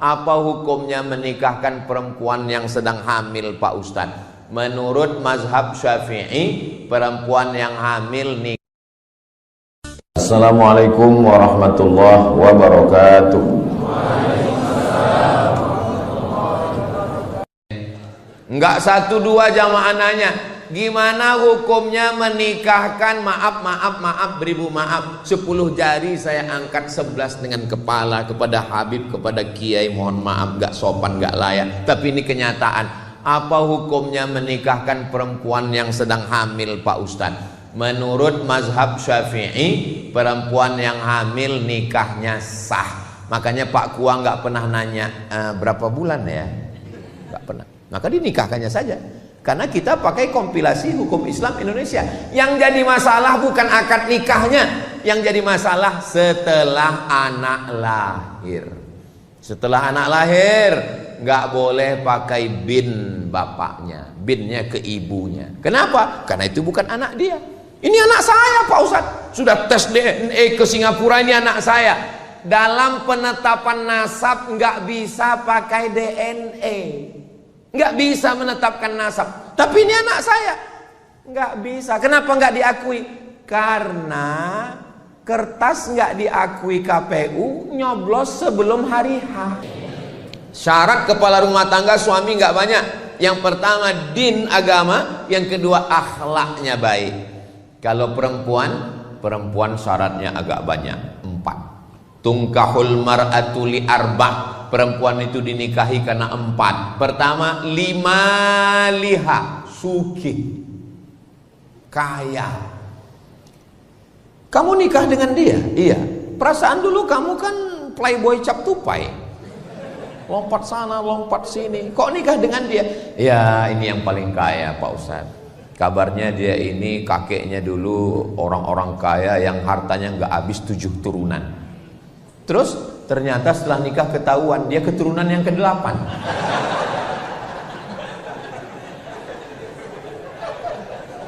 Apa hukumnya menikahkan perempuan yang sedang hamil, Pak Ustadz? Menurut mazhab Syafi'i, perempuan yang hamil nikah. Assalamualaikum warahmatullahi wabarakatuh. Enggak satu dua jamaah nanya, gimana hukumnya menikahkan, maaf beribu maaf, 10 jari saya angkat 11 dengan kepala kepada Habib, kepada Kiai, mohon maaf gak sopan, gak layak, tapi ini kenyataan. Apa hukumnya menikahkan perempuan yang sedang hamil, Pak Ustadz? Menurut mazhab Syafi'i, perempuan yang hamil nikahnya sah. Makanya Pak Kua nggak pernah nanya berapa bulan ya, nggak pernah. Maka dinikahkannya saja. Karena kita pakai kompilasi hukum Islam Indonesia. Yang jadi masalah bukan akad nikahnya, yang jadi masalah setelah anak lahir. Setelah anak lahir nggak boleh pakai bin bapaknya, binnya ke ibunya. Kenapa? Karena itu bukan anak dia. Ini anak saya, Pak Ustadz. Sudah tes DNA ke Singapura, ini anak saya. Dalam penetapan nasab nggak bisa pakai DNA. Nggak bisa menetapkan nasab. Tapi ini anak saya. Nggak bisa. Kenapa nggak diakui? Karena kertas nggak diakui KPU, nyoblos sebelum hari H. Syarat kepala rumah tangga suami nggak banyak. Yang pertama din agama, yang kedua akhlaknya baik. Kalau perempuan syaratnya agak banyak, 4. Tungkahul mar'atu li arba'. Perempuan itu dinikahi karena 4. Pertama, 5 liha, sugih, kaya. Kamu nikah dengan dia? Iya. Perasaan dulu kamu kan playboy cap tupai, lompat sana lompat sini. Kok nikah dengan dia? Ya ini yang paling kaya, Pak Ustadz. Kabarnya dia ini kakeknya dulu orang-orang kaya yang hartanya nggak habis 7 turunan. Terus ternyata setelah nikah ketahuan dia keturunan yang ke-8.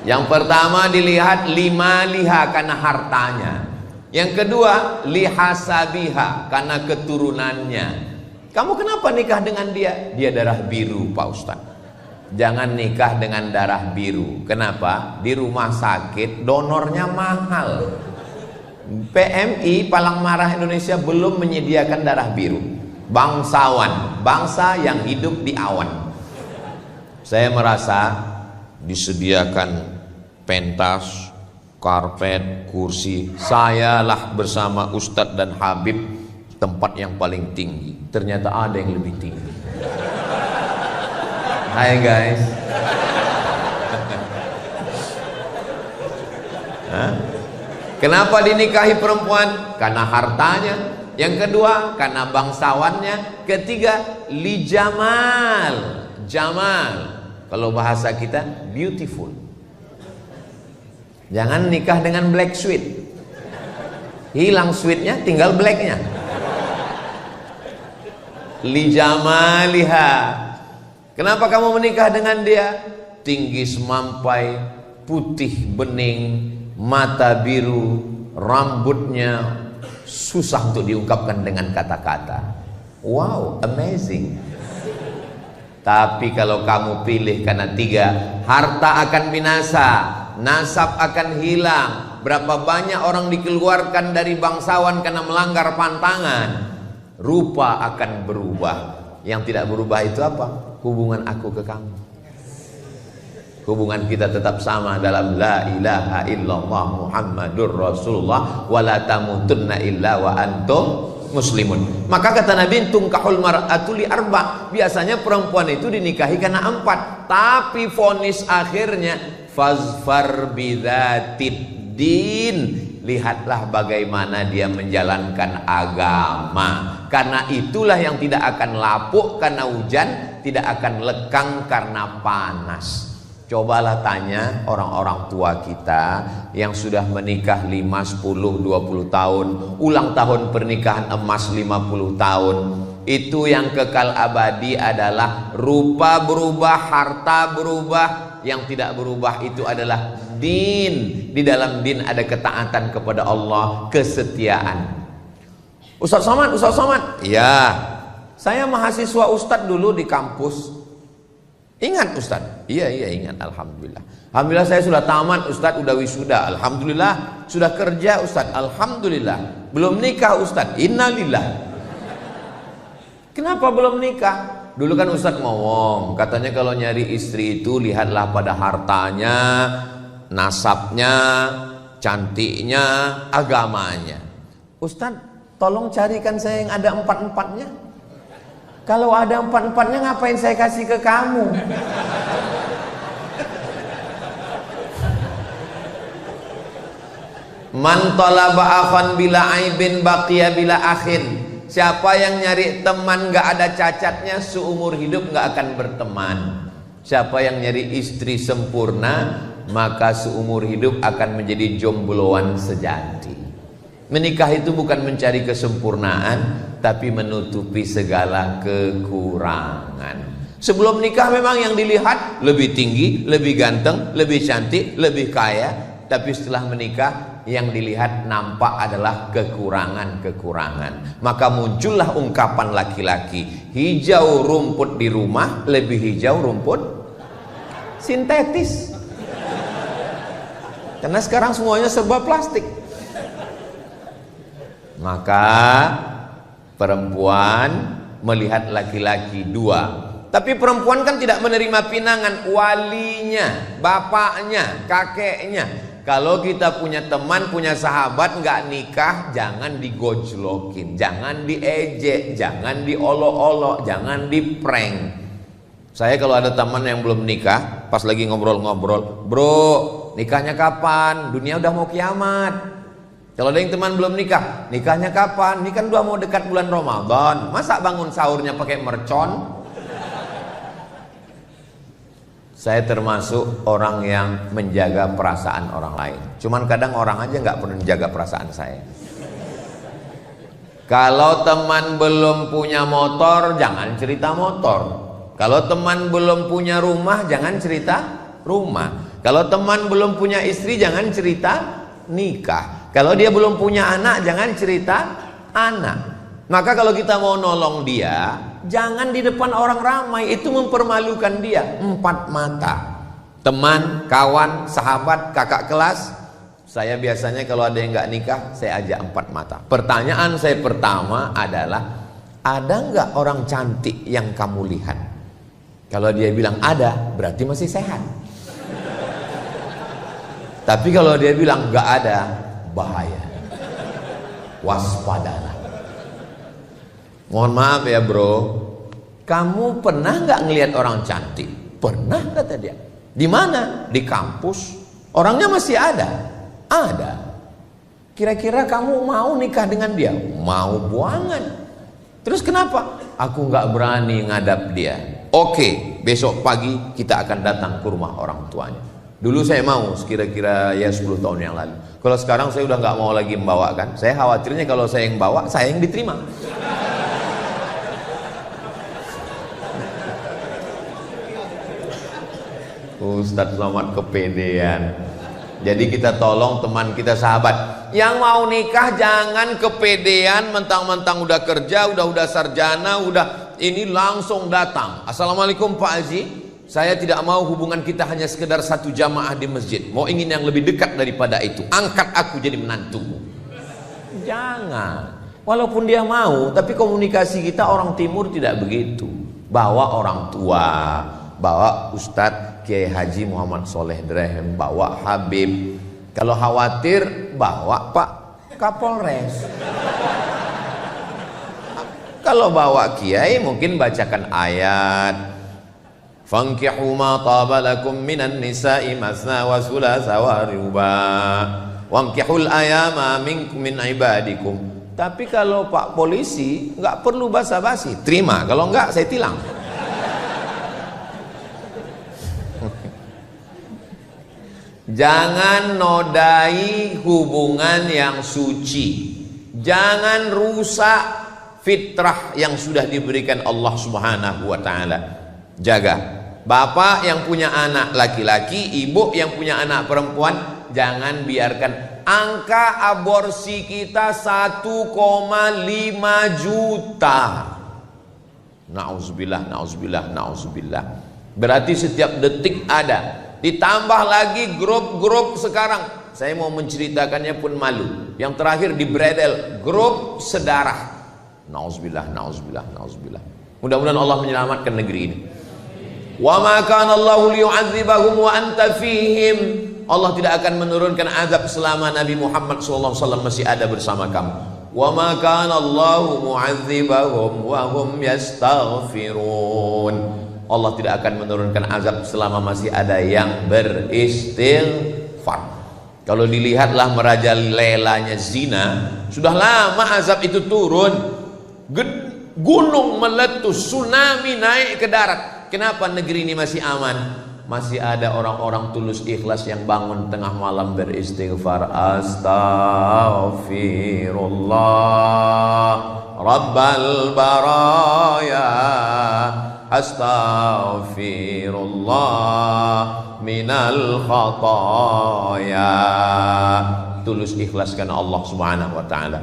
Yang pertama dilihat 5 liha karena hartanya. Yang kedua lihasabiha karena keturunannya. Kamu kenapa nikah dengan dia? Dia darah biru, Pak Ustadz. Jangan nikah dengan darah biru. Kenapa? Di rumah sakit donornya mahal. PMI Palang Merah Indonesia belum menyediakan darah biru. Bangsawan, bangsa yang hidup di awan. Saya merasa disediakan pentas, karpet, kursi. Sayalah bersama Ustadz dan Habib tempat yang paling tinggi. Ternyata ada yang lebih tinggi. Hai guys. Kenapa dinikahi perempuan? Karena hartanya. Yang kedua, karena bangsawannya. Ketiga, li jamal. Jamal, kalau bahasa kita, beautiful. Jangan nikah dengan black sweet. Hilang sweetnya, tinggal blacknya. Li jamaliha. Kenapa kamu menikah dengan dia? Tinggi semampai, putih bening, mata biru, rambutnya susah untuk diungkapkan dengan kata-kata. Wow, amazing. Tapi kalau kamu pilih karena 3, harta akan binasa, nasab akan hilang. Berapa banyak orang dikeluarkan dari bangsawan karena melanggar pantangan. Rupa akan berubah. Yang tidak berubah itu apa? Hubungan aku ke kamu. Hubungan kita tetap sama dalam la ilaha illallah Muhammadur Rasulullah wa la tamutunna illa wa antum muslimun. Maka kata Nabi, tungkahul mar'atu li arba'. Biasanya perempuan itu dinikahi karena 4. Tapi vonis akhirnya fazfar bidzatid din. Lihatlah bagaimana dia menjalankan agama. Karena itulah yang tidak akan lapuk karena hujan, tidak akan lekang karena panas. Cobalah tanya orang-orang tua kita yang sudah menikah 5, 10, 20 tahun, ulang tahun pernikahan emas 50 tahun. Itu yang kekal abadi adalah rupa berubah, harta berubah. Yang tidak berubah itu adalah din. Di dalam din ada ketaatan kepada Allah, kesetiaan. Ustaz Somad, ya, Saya mahasiswa Ustadz dulu di kampus. Ingat Ustadz? Iya ingat, alhamdulillah. Alhamdulillah saya sudah tamat Ustadz, udah wisuda. Alhamdulillah sudah kerja Ustadz. Alhamdulillah. Belum nikah Ustadz. Innalillah. Kenapa belum nikah? Dulu kan Ustadz ngomong, katanya kalau nyari istri itu lihatlah pada hartanya, nasabnya, cantiknya, agamanya. Ustadz, tolong carikan saya yang ada 4-4-nya. Kalau ada 4-4-nya ngapain saya kasih ke kamu? Man talaba akhan bila aibin baqiya bila akhin. Siapa yang nyari teman gak ada cacatnya, seumur hidup gak akan berteman. Siapa yang nyari istri sempurna, maka seumur hidup akan menjadi jombloan sejati. Menikah itu bukan mencari kesempurnaan, tapi menutupi segala kekurangan. Sebelum nikah memang yang dilihat lebih tinggi, lebih ganteng, lebih cantik, lebih kaya. Tapi setelah menikah yang dilihat nampak adalah kekurangan-kekurangan. Maka muncullah ungkapan laki-laki, hijau rumput di rumah lebih hijau rumput sintetis. Karena sekarang semuanya serba plastik. Maka perempuan melihat laki-laki dua. Tapi perempuan kan tidak menerima pinangan, walinya, bapaknya, kakeknya. Kalau kita punya teman, punya sahabat nggak nikah, jangan digojlokin, jangan diejek, jangan diolok-olok, jangan diprank. Saya kalau ada teman yang belum nikah, pas lagi ngobrol-ngobrol, bro, nikahnya kapan? Dunia udah mau kiamat. Kalau ada yang teman belum nikah, nikahnya kapan? Ini kan udah mau dekat bulan Ramadan. Masa bangun sahurnya pakai mercon? Saya termasuk orang yang menjaga perasaan orang lain. Cuman kadang orang aja nggak pernah menjaga perasaan saya. Kalau teman belum punya motor, jangan cerita motor. Kalau teman belum punya rumah, jangan cerita rumah. Kalau teman belum punya istri, jangan cerita nikah. Kalau dia belum punya anak, jangan cerita anak. Maka kalau kita mau nolong dia, jangan di depan orang ramai, itu mempermalukan dia. 4 mata. Teman, kawan, sahabat, kakak kelas. Saya biasanya kalau ada yang nggak nikah, saya ajak 4 mata. Pertanyaan saya pertama adalah, ada nggak orang cantik yang kamu lihat? Kalau dia bilang ada, berarti masih sehat. Tapi kalau dia bilang nggak ada, bahaya. Waspadalah. Mohon maaf ya bro, kamu pernah nggak ngelihat orang cantik? Pernah, kata dia. Di mana? Di kampus. Orangnya masih ada. Ada. Kira-kira kamu mau nikah dengan dia? Mau banget. Terus kenapa? Aku nggak berani ngadap dia. Oke, besok pagi kita akan datang ke rumah orang tuanya. Dulu saya mau, kira-kira ya 10 tahun yang lalu. Kalau sekarang saya udah nggak mau lagi membawakan. Saya khawatirnya kalau saya yang bawa, saya yang diterima. Ustadz Somad kepedean. Jadi kita tolong teman kita, sahabat yang mau nikah, jangan kepedean mentang-mentang udah kerja, udah sarjana, udah ini langsung datang. Assalamualaikum Pak Haji, saya tidak mau hubungan kita hanya sekedar 1 jamaah di masjid. Mau ingin yang lebih dekat daripada itu. Angkat aku jadi menantumu. Jangan. Walaupun dia mau, tapi komunikasi kita orang timur tidak begitu. Bawa orang tua, bawa Ustadz Kiai Haji Muhammad Soleh Drehem, bawa Habib. Kalau khawatir, bawa Pak Kapolres. Kalau bawa Kiai mungkin bacakan ayat. Fankihu ma taba lakum minan nisa'i masna wa thulatha wa ruba. Wankihul ayama minkum min ibadikum. Tapi kalau Pak Polisi nggak perlu basa-basi, terima. Kalau nggak saya tilang. Jangan nodai hubungan yang suci. Jangan rusak fitrah yang sudah diberikan Allah Subhanahu wa taala. Jaga. Bapak yang punya anak laki-laki, ibu yang punya anak perempuan, jangan biarkan angka aborsi kita 1,5 juta. Nauzubillah, nauzubillah, nauzubillah. Berarti setiap detik ada. Ditambah lagi grup-grup sekarang. Saya mau menceritakannya pun malu. Yang terakhir di Bredel, grup sedarah. Nauzubillah, nauzubillah, nauzubillah. Mudah-mudahan Allah menyelamatkan negeri ini. Wa ma kana Allahu liyu'adzibahum wa anta fihim. Allah tidak akan menurunkan azab selama Nabi Muhammad SAW masih ada bersama kamu. Wa ma kana Allahu mu'adzibahum wa hum yastaghfirun. Allah tidak akan menurunkan azab selama masih ada yang beristighfar. Kalau dilihatlah merajalelanya zina, sudah lama azab itu turun. Gunung meletus, tsunami naik ke darat. Kenapa negeri ini masih aman? Masih ada orang-orang tulus ikhlas yang bangun tengah malam beristighfar. Astaghfirullah Rabbal baraya, astaghfirullah minal khataya. Tulus ikhlaskan Allah Subhanahu wa ta'ala.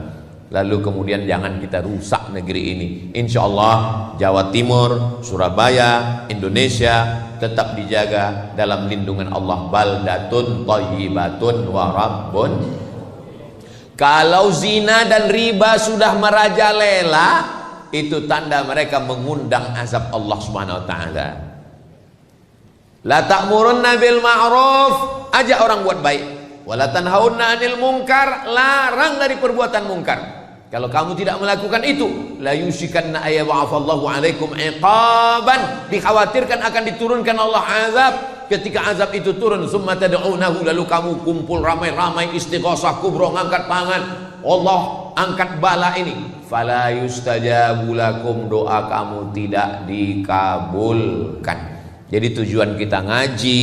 Lalu kemudian jangan kita rusak negeri ini. Insya Allah Jawa Timur, Surabaya, Indonesia tetap dijaga dalam lindungan Allah. Baldatun thayyibatun wa rabbun. Kalau zina dan riba sudah merajalela, itu tanda mereka mengundang azab Allah Subhanahu wa ta'ala. La ta'murunna bil ma'ruf, ajak orang buat baik. Wa la tanhaunna 'anil munkar, larang dari perbuatan munkar. Kalau kamu tidak melakukan itu, la yushikanna ayyab'afallahu 'alaikum 'iqaban, dikhawatirkan akan diturunkan Allah azab. Ketika azab itu turun, summa tad'unahu, lalu kamu kumpul ramai-ramai istighosah kubro, ngangkat tangan, Allah angkat bala ini. Fala yustajabu lakum, doa kamu tidak dikabulkan. Jadi tujuan kita ngaji,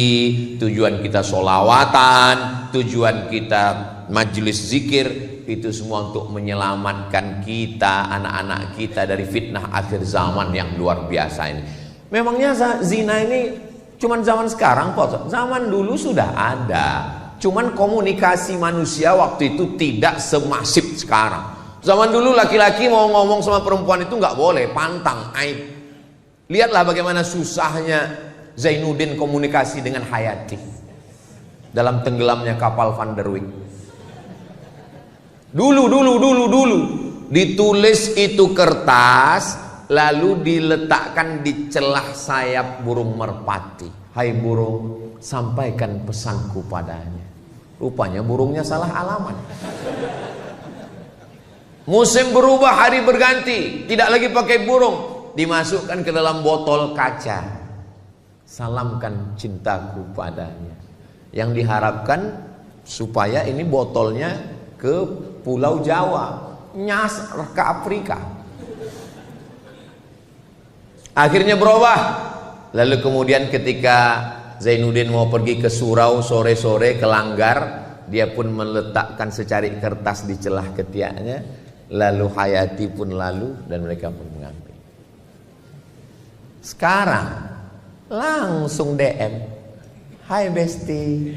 tujuan kita sholawatan, tujuan kita majelis zikir, itu semua untuk menyelamatkan kita, anak-anak kita dari fitnah akhir zaman yang luar biasa ini. Memangnya zina ini cuman zaman sekarang kok? Zaman dulu sudah ada. Cuman komunikasi manusia waktu itu tidak semasif sekarang. Zaman dulu laki-laki mau ngomong sama perempuan itu nggak boleh, pantang, aib. Lihatlah bagaimana susahnya Zainuddin komunikasi dengan Hayati dalam tenggelamnya kapal Van der Wijk. Dulu ditulis itu kertas, lalu diletakkan di celah sayap burung merpati. Hai burung, sampaikan pesanku padanya. Rupanya burungnya salah alamat. Musim berubah, hari berganti, tidak lagi pakai burung, dimasukkan ke dalam botol kaca. Salamkan cintaku padanya. Yang diharapkan supaya ini botolnya ke Pulau Jawa, nyasar ke Afrika. Akhirnya berubah. Lalu kemudian ketika Zainuddin mau pergi ke surau sore-sore ke Langgar, dia pun meletakkan secari kertas di celah ketiaknya. Lalu Hayati pun lalu dan mereka pun mengambil. Sekarang langsung DM, hai Besti.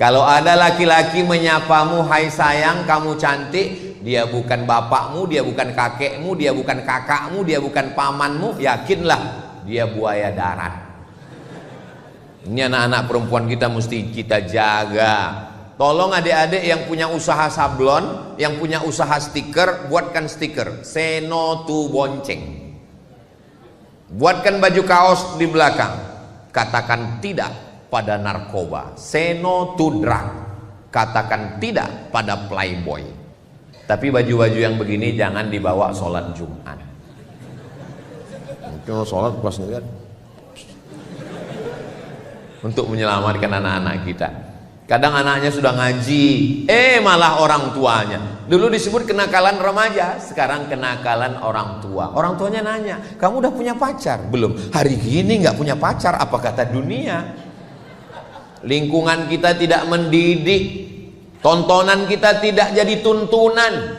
Kalau ada laki-laki menyapamu, hai sayang, kamu cantik, dia bukan bapakmu, dia bukan kakekmu, dia bukan kakakmu, dia bukan pamanmu, yakinlah dia buaya darat. Ini anak-anak perempuan kita mesti kita jaga. Tolong adik-adik yang punya usaha sablon, yang punya usaha stiker, buatkan stiker say no to bonceng. Buatkan baju kaos di belakang, katakan tidak pada narkoba, say no to drug, katakan tidak pada playboy. Tapi baju-baju yang begini jangan dibawa sholat Jumat. Mungkin sholat pas ngeliat, untuk menyelamatkan anak-anak kita. Kadang anaknya sudah ngaji, malah orang tuanya. Dulu disebut kenakalan remaja, sekarang kenakalan orang tua. Orang tuanya nanya, kamu udah punya pacar? Belum. Hari gini nggak punya pacar, apa kata dunia? Lingkungan kita tidak mendidik, tontonan kita tidak jadi tuntunan,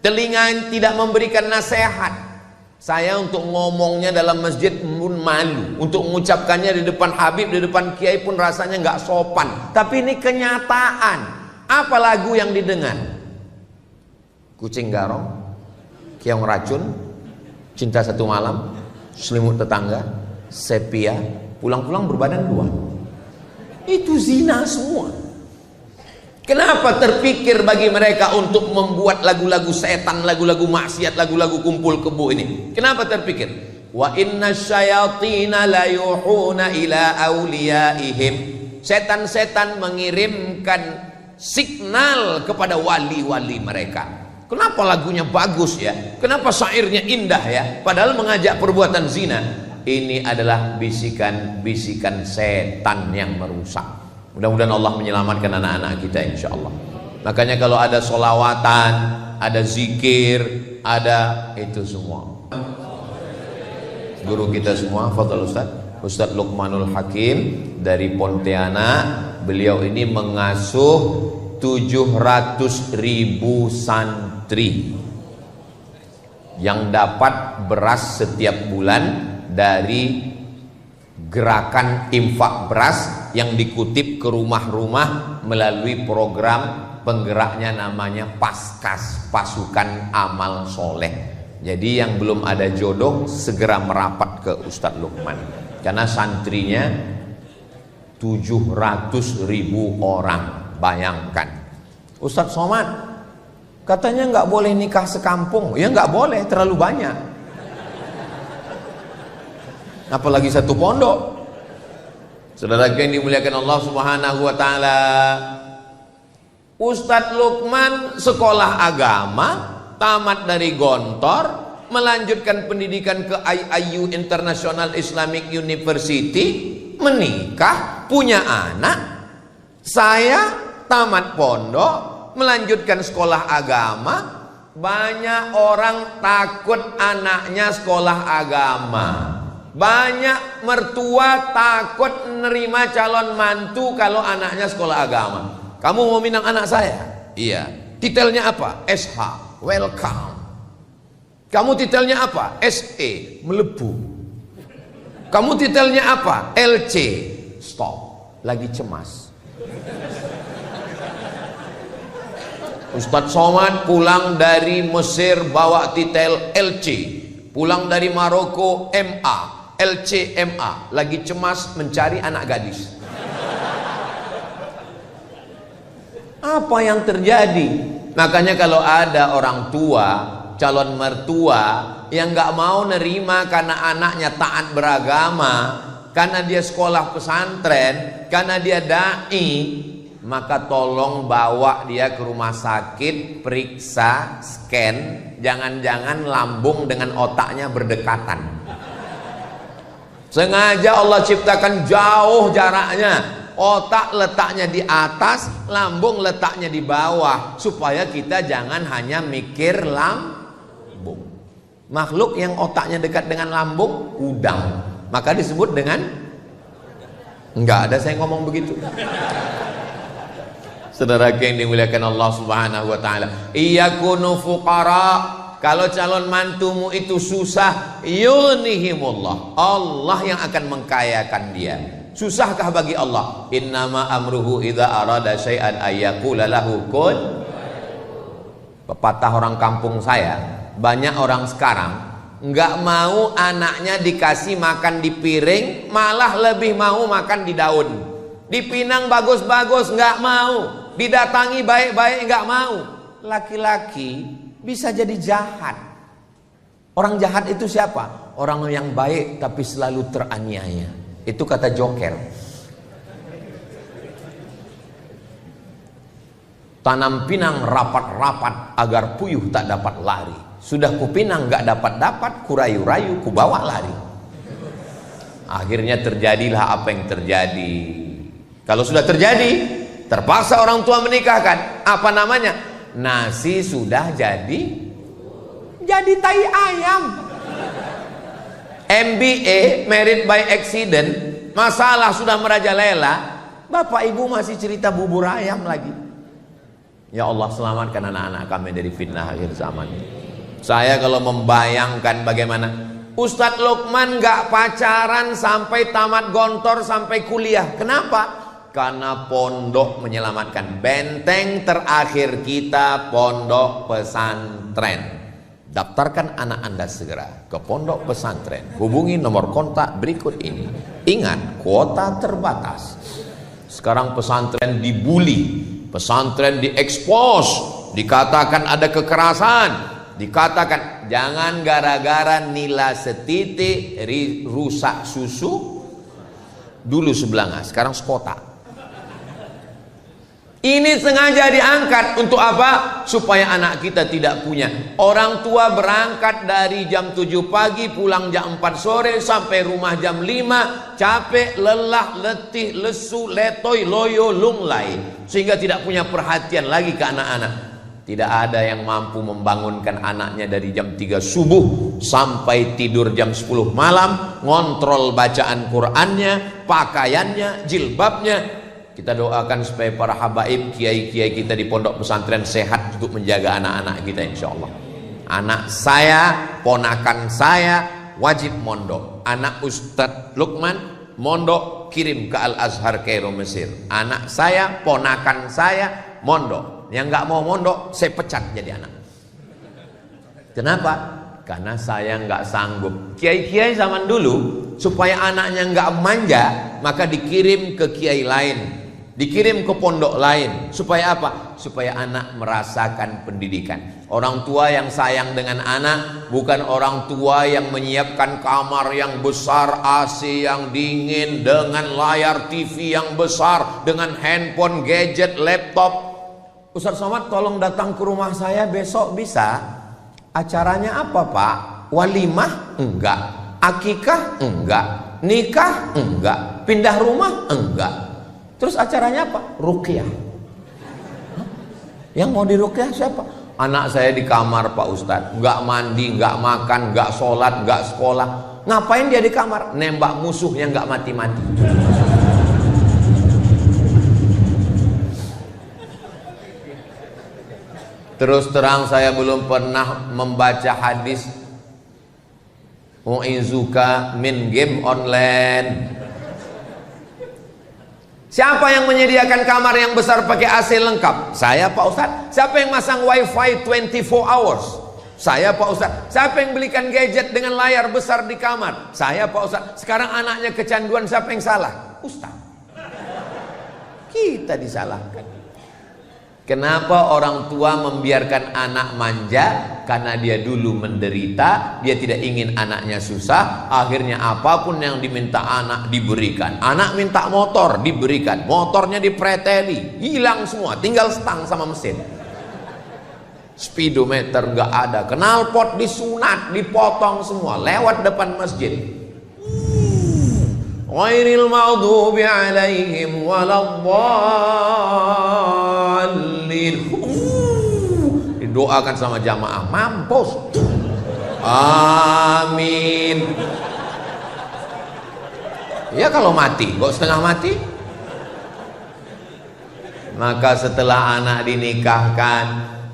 telinga tidak memberikan nasihat. Saya untuk ngomongnya dalam masjid pun malu, untuk mengucapkannya di depan Habib, di depan Kiai pun rasanya nggak sopan. Tapi ini kenyataan. Apa lagu yang didengar? Kucing garong, keong racun, Cinta Satu Malam, Selimut Tetangga, Sepia, pulang-pulang berbadan dua. Itu zina semua. Kenapa terpikir bagi mereka untuk membuat lagu-lagu setan, lagu-lagu maksiat, lagu-lagu kumpul kebo ini? Kenapa terpikir? Wa inna syayatina la yuhuna ila awliyaihim. Setan-setan mengirimkan signal kepada wali-wali mereka. Kenapa lagunya bagus ya? Kenapa syairnya indah ya? Padahal mengajak perbuatan zina. Ini adalah bisikan-bisikan setan yang merusak. Mudah-mudahan Allah menyelamatkan anak-anak kita insyaallah. Makanya kalau ada solawatan, ada zikir, ada itu semua. Guru kita semua, fadhil Ustaz Luqmanul Hakim dari Pontianak. Beliau ini mengasuh 700.000 santri yang dapat beras setiap bulan dari gerakan infak beras yang dikutip ke rumah-rumah melalui program penggeraknya namanya Paskas, Pasukan Amal Soleh. Jadi yang belum ada jodoh segera merapat ke Ustadz Luqman, karena santrinya 700.000 orang. Bayangkan, Ustadz Somad katanya nggak boleh nikah sekampung. Ya nggak boleh, terlalu banyak. Apalagi satu pondok. Saudara yang dimuliakan Allah Subhanahu wa taala, Ustadz Luqman sekolah agama, tamat dari Gontor, melanjutkan pendidikan ke IIU International Islamic University, menikah, punya anak. Saya tamat pondok, melanjutkan sekolah agama. Banyak orang takut anaknya sekolah agama. Banyak mertua takut menerima calon mantu kalau anaknya sekolah agama. Kamu mau minang anak saya? Iya. Titelnya apa? SH, welcome. Kamu titelnya apa? SE, melebu. Kamu titelnya apa? LC, stop. Lagi cemas. Ustadz Somad pulang dari Mesir bawa titel LC, pulang dari Maroko MA, LCMA, lagi cemas mencari anak gadis. Apa yang terjadi? Makanya kalau ada orang tua, calon mertua yang nggak mau nerima karena anaknya taat beragama, karena dia sekolah pesantren, karena dia dai, maka tolong bawa dia ke rumah sakit, periksa, scan, jangan-jangan lambung dengan otaknya berdekatan. Sengaja Allah ciptakan jauh jaraknya, otak letaknya di atas, lambung letaknya di bawah, supaya kita jangan hanya mikir lambung. Makhluk yang otaknya dekat dengan lambung, udang, maka disebut dengan, enggak ada saya ngomong begitu. Saudara yang dimuliakan Allah Subhanahu wa taala, iyakunu fuqara. Kalau calon mantumu itu susah, yughnihimullah, Allah yang akan mengkayakan dia. Susahkah bagi Allah? Innama amruhu idza arada syai'an ayyaqula lahu kun. Pepatah orang kampung saya, banyak orang sekarang nggak mau anaknya dikasih makan di piring, malah lebih mau makan di daun. Dipinang bagus-bagus nggak mau, didatangi baik-baik nggak mau. Laki-laki bisa jadi jahat. Orang jahat itu siapa? Orang yang baik tapi selalu teraniaya. Itu kata Joker. Tanam pinang rapat-rapat agar puyuh tak dapat lari. Sudah kupinang gak dapat-dapat, kurayu-rayu kubawa lari. Akhirnya terjadilah apa yang terjadi. Kalau sudah terjadi, terpaksa orang tua menikahkan. Apa namanya? Nasi sudah jadi tai ayam. MBA, married by accident, masalah sudah merajalela, bapak ibu masih cerita bubur ayam lagi. Ya Allah, selamatkan anak-anak kami dari fitnah akhir zaman. Saya kalau membayangkan bagaimana Ustadz Luqman gak pacaran sampai tamat Gontor, sampai kuliah. Kenapa? Karena pondok menyelamatkan. Benteng terakhir kita pondok pesantren. Daftarkan anak Anda segera ke pondok pesantren. Hubungi nomor kontak berikut ini. Ingat, kuota terbatas. Sekarang pesantren dibully, pesantren diekspos, dikatakan ada kekerasan, dikatakan jangan gara-gara nila setitik rusak susu. Dulu sebelanga, sekarang sekota. Ini sengaja diangkat untuk apa? Supaya anak kita tidak punya. Orang tua berangkat dari jam 7 pagi, pulang jam 4 sore, sampai rumah jam 5, capek, lelah, letih, lesu, letoy, loyo, lunglai, sehingga tidak punya perhatian lagi ke anak-anak. Tidak ada yang mampu membangunkan anaknya dari jam 3 subuh sampai tidur jam 10 malam, ngontrol bacaan Qur'annya, pakaiannya, jilbabnya. Kita doakan supaya para habaib, kiai-kiai kita di pondok pesantren sehat untuk menjaga anak-anak kita, insya Allah. Anak saya, ponakan saya wajib mondok. Anak Ustadz Lukman mondok, kirim ke Al-Azhar Kairo Mesir. Anak saya, ponakan saya mondok. Yang nggak mau mondok, saya pecat jadi anak. Kenapa? Karena saya nggak sanggup. Kiai-kiai zaman dulu supaya anaknya nggak manja, maka dikirim ke kiai lain, dikirim ke pondok lain. Supaya apa? Supaya anak merasakan pendidikan. Orang tua yang sayang dengan anak bukan orang tua yang menyiapkan kamar yang besar, AC yang dingin, dengan layar TV yang besar, dengan handphone, gadget, laptop. Ustaz Somad, tolong datang ke rumah saya besok, bisa? Acaranya apa, Pak? Walimah? Enggak. Akikah? Enggak. Nikah? Enggak. Pindah rumah? Enggak. Terus acaranya apa? Ruqyah. Yang mau diruqyah siapa? Anak saya di kamar, Pak Ustadz. Enggak mandi, enggak makan, enggak sholat, enggak sekolah. Ngapain dia di kamar? Nembak musuh yang enggak mati-mati. Terus terang saya belum pernah membaca hadis U'izuka min game online. Siapa yang menyediakan kamar yang besar pakai AC lengkap? Saya, Pak Ustadz. Siapa yang masang wifi 24 hours? Saya, Pak Ustadz. Siapa yang belikan gadget dengan layar besar di kamar? Saya, Pak Ustadz. Sekarang anaknya kecanduan, siapa yang salah? Ustadz. Kita disalahkan. Kenapa orang tua membiarkan anak manja? Karena dia dulu menderita, dia tidak ingin anaknya susah. Akhirnya apapun yang diminta anak diberikan. Anak minta motor, diberikan. Motornya dipreteli, hilang semua, tinggal stang sama mesin. Speedometer nggak ada, knalpot disunat, dipotong semua, lewat depan masjid. Ghairil maghdubi alaihim waladdallin. Didoakan sama jamaah, mampus. Amin. Ya kalau mati, kok setengah mati? Maka setelah anak dinikahkan,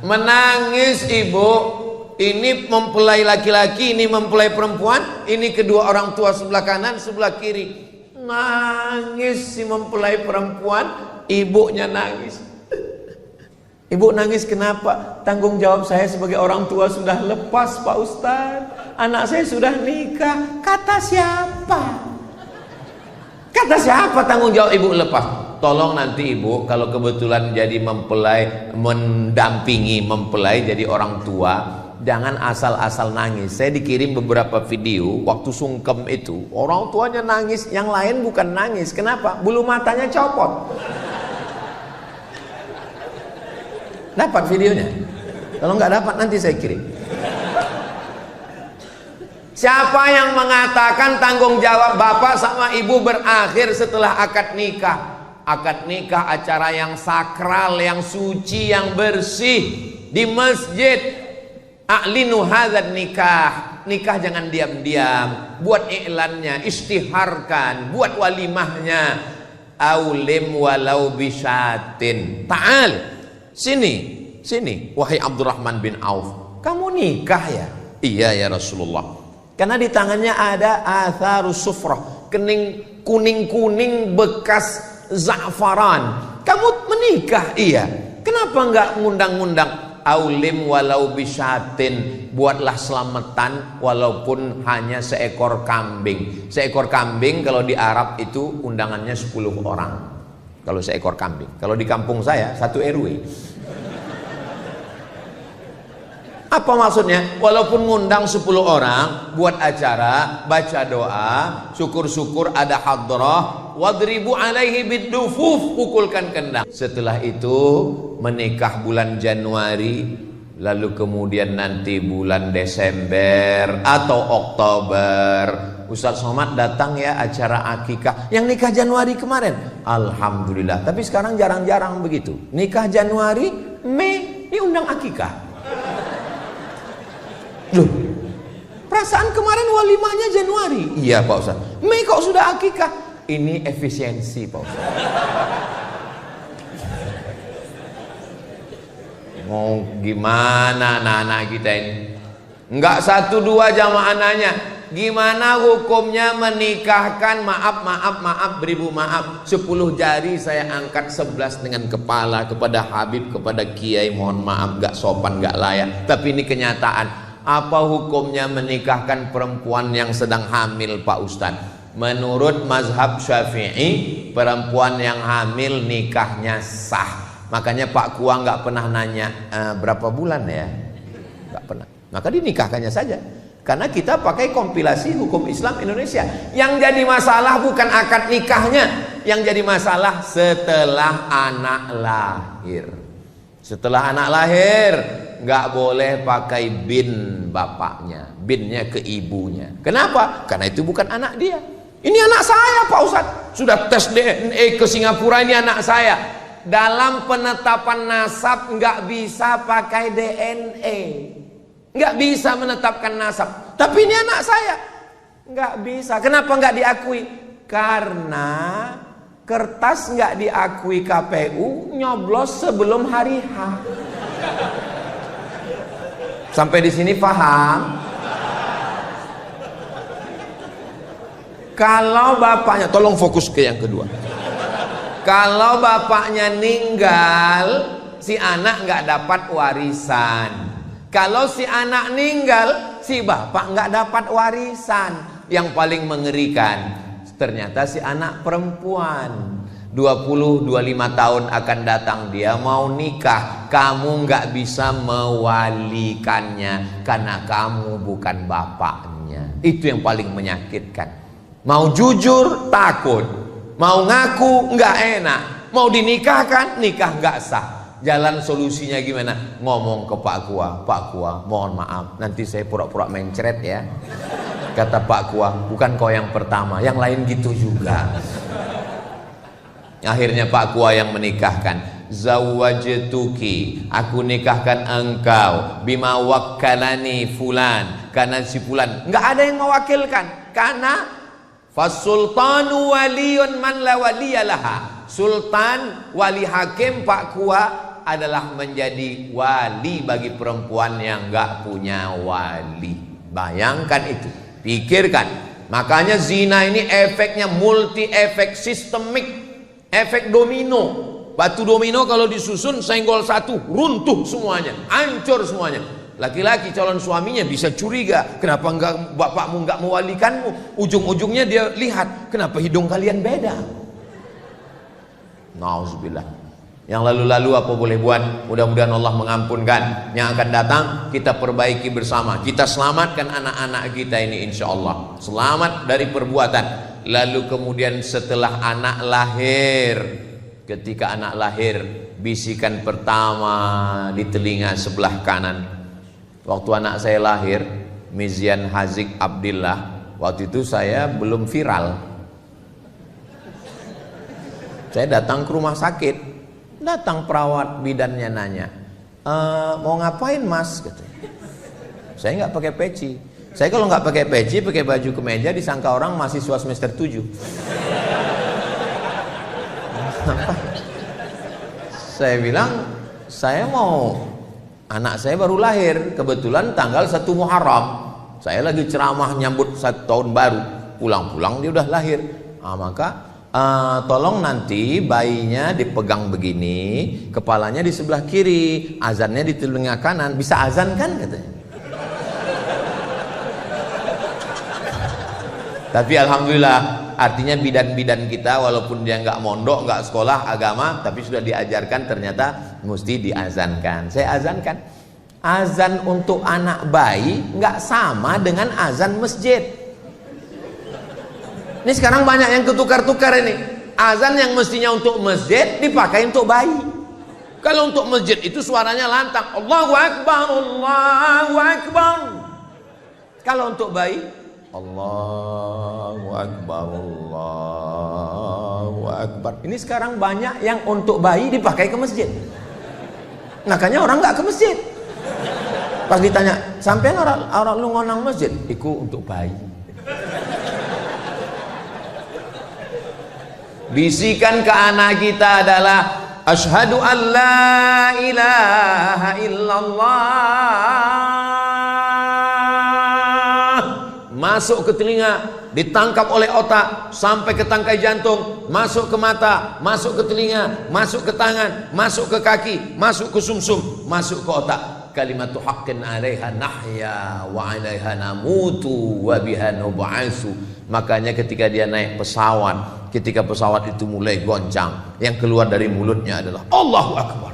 menangis ibu. Ini mempelai laki-laki, ini mempelai perempuan, ini kedua orang tua sebelah kanan, sebelah kiri. Nangis si mempelai perempuan, ibunya nangis. Ibu nangis kenapa? Tanggung jawab saya sebagai orang tua sudah lepas, Pak Ustadz. Anak saya sudah nikah. Kata siapa? Kata siapa tanggung jawab ibu lepas? Tolong nanti ibu kalau kebetulan jadi mempelai, mendampingi mempelai jadi orang tua, jangan asal-asal nangis. Saya dikirim beberapa video waktu sungkem itu, orang tuanya nangis, yang lain bukan nangis. Kenapa? Bulu matanya copot. Dapat videonya? Kalau nggak dapat nanti saya kirim. Siapa yang mengatakan tanggung jawab bapak sama ibu berakhir setelah akad nikah? Akad nikah acara yang sakral, yang suci, yang bersih di masjid. A'linu hadzal nikah. Nikah jangan diam-diam. Buat iklannya, istiharkan, buat walimahnya. Aulim walau bisyatin. Ta'al. Sini, wahai Abdurrahman bin Auf. Kamu nikah ya? Iya ya Rasulullah. Karena di tangannya ada atharus sufrah, kuning-kuning bekas za'faran. Kamu menikah? Iya. Kenapa enggak ngundang-ngundang aulim walau bisyatin, buatlah selamatan walaupun hanya seekor kambing. Seekor kambing kalau di Arab itu undangannya 10 orang. Kalau seekor kambing. Kalau di kampung saya 1 RW. Apa maksudnya? Walaupun ngundang 10 orang, buat acara, baca doa, syukur-syukur ada hadrah, wadribu alaihi bidufuf, pukulkan kendang. Setelah itu menikah bulan Januari, lalu kemudian nanti bulan Desember atau Oktober, Ustadz Somad datang ya acara akikah. Yang nikah Januari kemarin, alhamdulillah. Tapi sekarang jarang-jarang begitu. Nikah Januari, Mei diundang akikah. Loh, perasaan kemarin walimahnya Januari. Iya Pak Ustaz, Mei kok sudah akikah? Ini efisiensi Pak Ustaz. Mau gimana anak-anak kita ini? Enggak 1, 2 jamaah nanya, gimana hukumnya menikahkan, maaf beribu maaf, 10 jari saya angkat 11 dengan kepala kepada Habib, kepada Kiai, mohon maaf gak sopan, gak layak, tapi ini kenyataan. Apa hukumnya menikahkan perempuan yang sedang hamil Pak Ustadz? Menurut mazhab Syafi'i, perempuan yang hamil nikahnya sah. Makanya Pak Kua nggak pernah nanya berapa bulan ya, nggak pernah. Maka dinikahkannya saja. Karena kita pakai kompilasi hukum Islam Indonesia. Yang jadi masalah bukan akad nikahnya, yang jadi masalah setelah anak lahir. Setelah anak lahir nggak boleh pakai bin bapaknya, binnya ke ibunya. Kenapa? Karena itu bukan anak dia. Ini anak saya Pak Ustadz, sudah tes DNA ke Singapura, ini anak saya. Dalam penetapan nasab nggak bisa pakai DNA, nggak bisa menetapkan nasab. Tapi ini anak saya, nggak bisa. Kenapa nggak diakui? Karena kertas nggak diakui KPU, nyoblos sebelum hari H. Sampai di sini paham? Kalau bapaknya, tolong fokus ke yang kedua. Kalau bapaknya meninggal, si anak nggak dapat warisan. Kalau si anak meninggal, si bapak nggak dapat warisan. Yang paling mengerikan, ternyata si anak perempuan 20-25 tahun akan datang, dia mau nikah, kamu nggak bisa mewalikannya karena kamu bukan bapaknya. Itu yang paling menyakitkan. Mau jujur takut, mau ngaku nggak enak, mau dinikahkan nikah nggak sah. Jalan solusinya gimana? Ngomong ke Pak Kua, Pak Kua mohon maaf, nanti saya pura-pura mencret ya. Kata Pak Kua, bukan kau yang pertama, yang lain gitu juga. Akhirnya Pak Kua yang menikahkan. Zawwajtuki, aku nikahkan engkau, bima wakkalani fulan, karena si fulan. Nggak ada yang mewakilkan, karena fasultanu waliyun man la waliyalaha. Sultan, wali hakim Pak Kua adalah menjadi wali bagi perempuan yang nggak punya wali. Bayangkan itu, pikirkan. Makanya zina ini efeknya multi efek, sistemik, efek domino. Batu domino kalau disusun senggol satu, runtuh semuanya, hancur semuanya. Laki-laki calon suaminya bisa curiga, kenapa enggak bapakmu enggak mewalikanmu? Ujung-ujungnya dia lihat, kenapa hidung kalian beda? Nauzubillah. Yang lalu-lalu apa boleh buat, mudah-mudahan Allah mengampunkan. Yang akan datang kita perbaiki bersama, kita selamatkan anak-anak kita ini insya Allah, selamat dari perbuatan. Lalu kemudian setelah anak lahir, ketika anak lahir, bisikan pertama di telinga sebelah kanan. Waktu anak saya lahir, Mizian Hazik Abdillah, waktu itu saya belum viral. Saya datang ke rumah sakit, datang perawat bidannya nanya, mau ngapain mas? Katanya. Saya nggak pakai peci. Saya kalau nggak pakai peci, pakai baju kemeja, disangka orang mahasiswa semester 7. Saya bilang, saya mau, anak saya baru lahir, kebetulan tanggal 1 Muharram. Saya lagi ceramah nyambut 1 tahun baru, pulang-pulang dia udah lahir. Maka Tolong nanti bayinya dipegang begini, kepalanya di sebelah kiri, azannya di telinga kanan. Bisa azan kan katanya. Tapi alhamdulillah, artinya bidan-bidan kita walaupun dia nggak mondok, nggak sekolah agama, tapi sudah diajarkan ternyata mesti diazankan. Saya azankan. Azan untuk anak bayi nggak sama dengan azan masjid. Ini sekarang banyak yang ketukar-tukar ini. Azan yang mestinya untuk masjid dipakai untuk bayi. Kalau untuk masjid itu suaranya lantang, Allahu Akbar, Allahu Akbar. Kalau untuk bayi, Allahu Akbar, Allahu Akbar. Ini sekarang banyak yang untuk bayi dipakai ke masjid. Makanya orang nggak ke masjid. Pas ditanya, sampean orang lu ngonang masjid? Iku untuk bayi. Bisikan ke anak kita adalah asyhadu an la ilaha illallah. Masuk ke telinga, ditangkap oleh otak sampai ke tangkai jantung, masuk ke mata, masuk ke telinga, masuk ke tangan, masuk ke kaki, masuk ke sumsum, masuk ke otak. Kalimatu haqqin 'alaiha nahya wa 'alaiha namutu wa biha nub'atsu. Makanya ketika dia naik pesawat, ketika pesawat itu mulai goncang, yang keluar dari mulutnya adalah Allahu Akbar.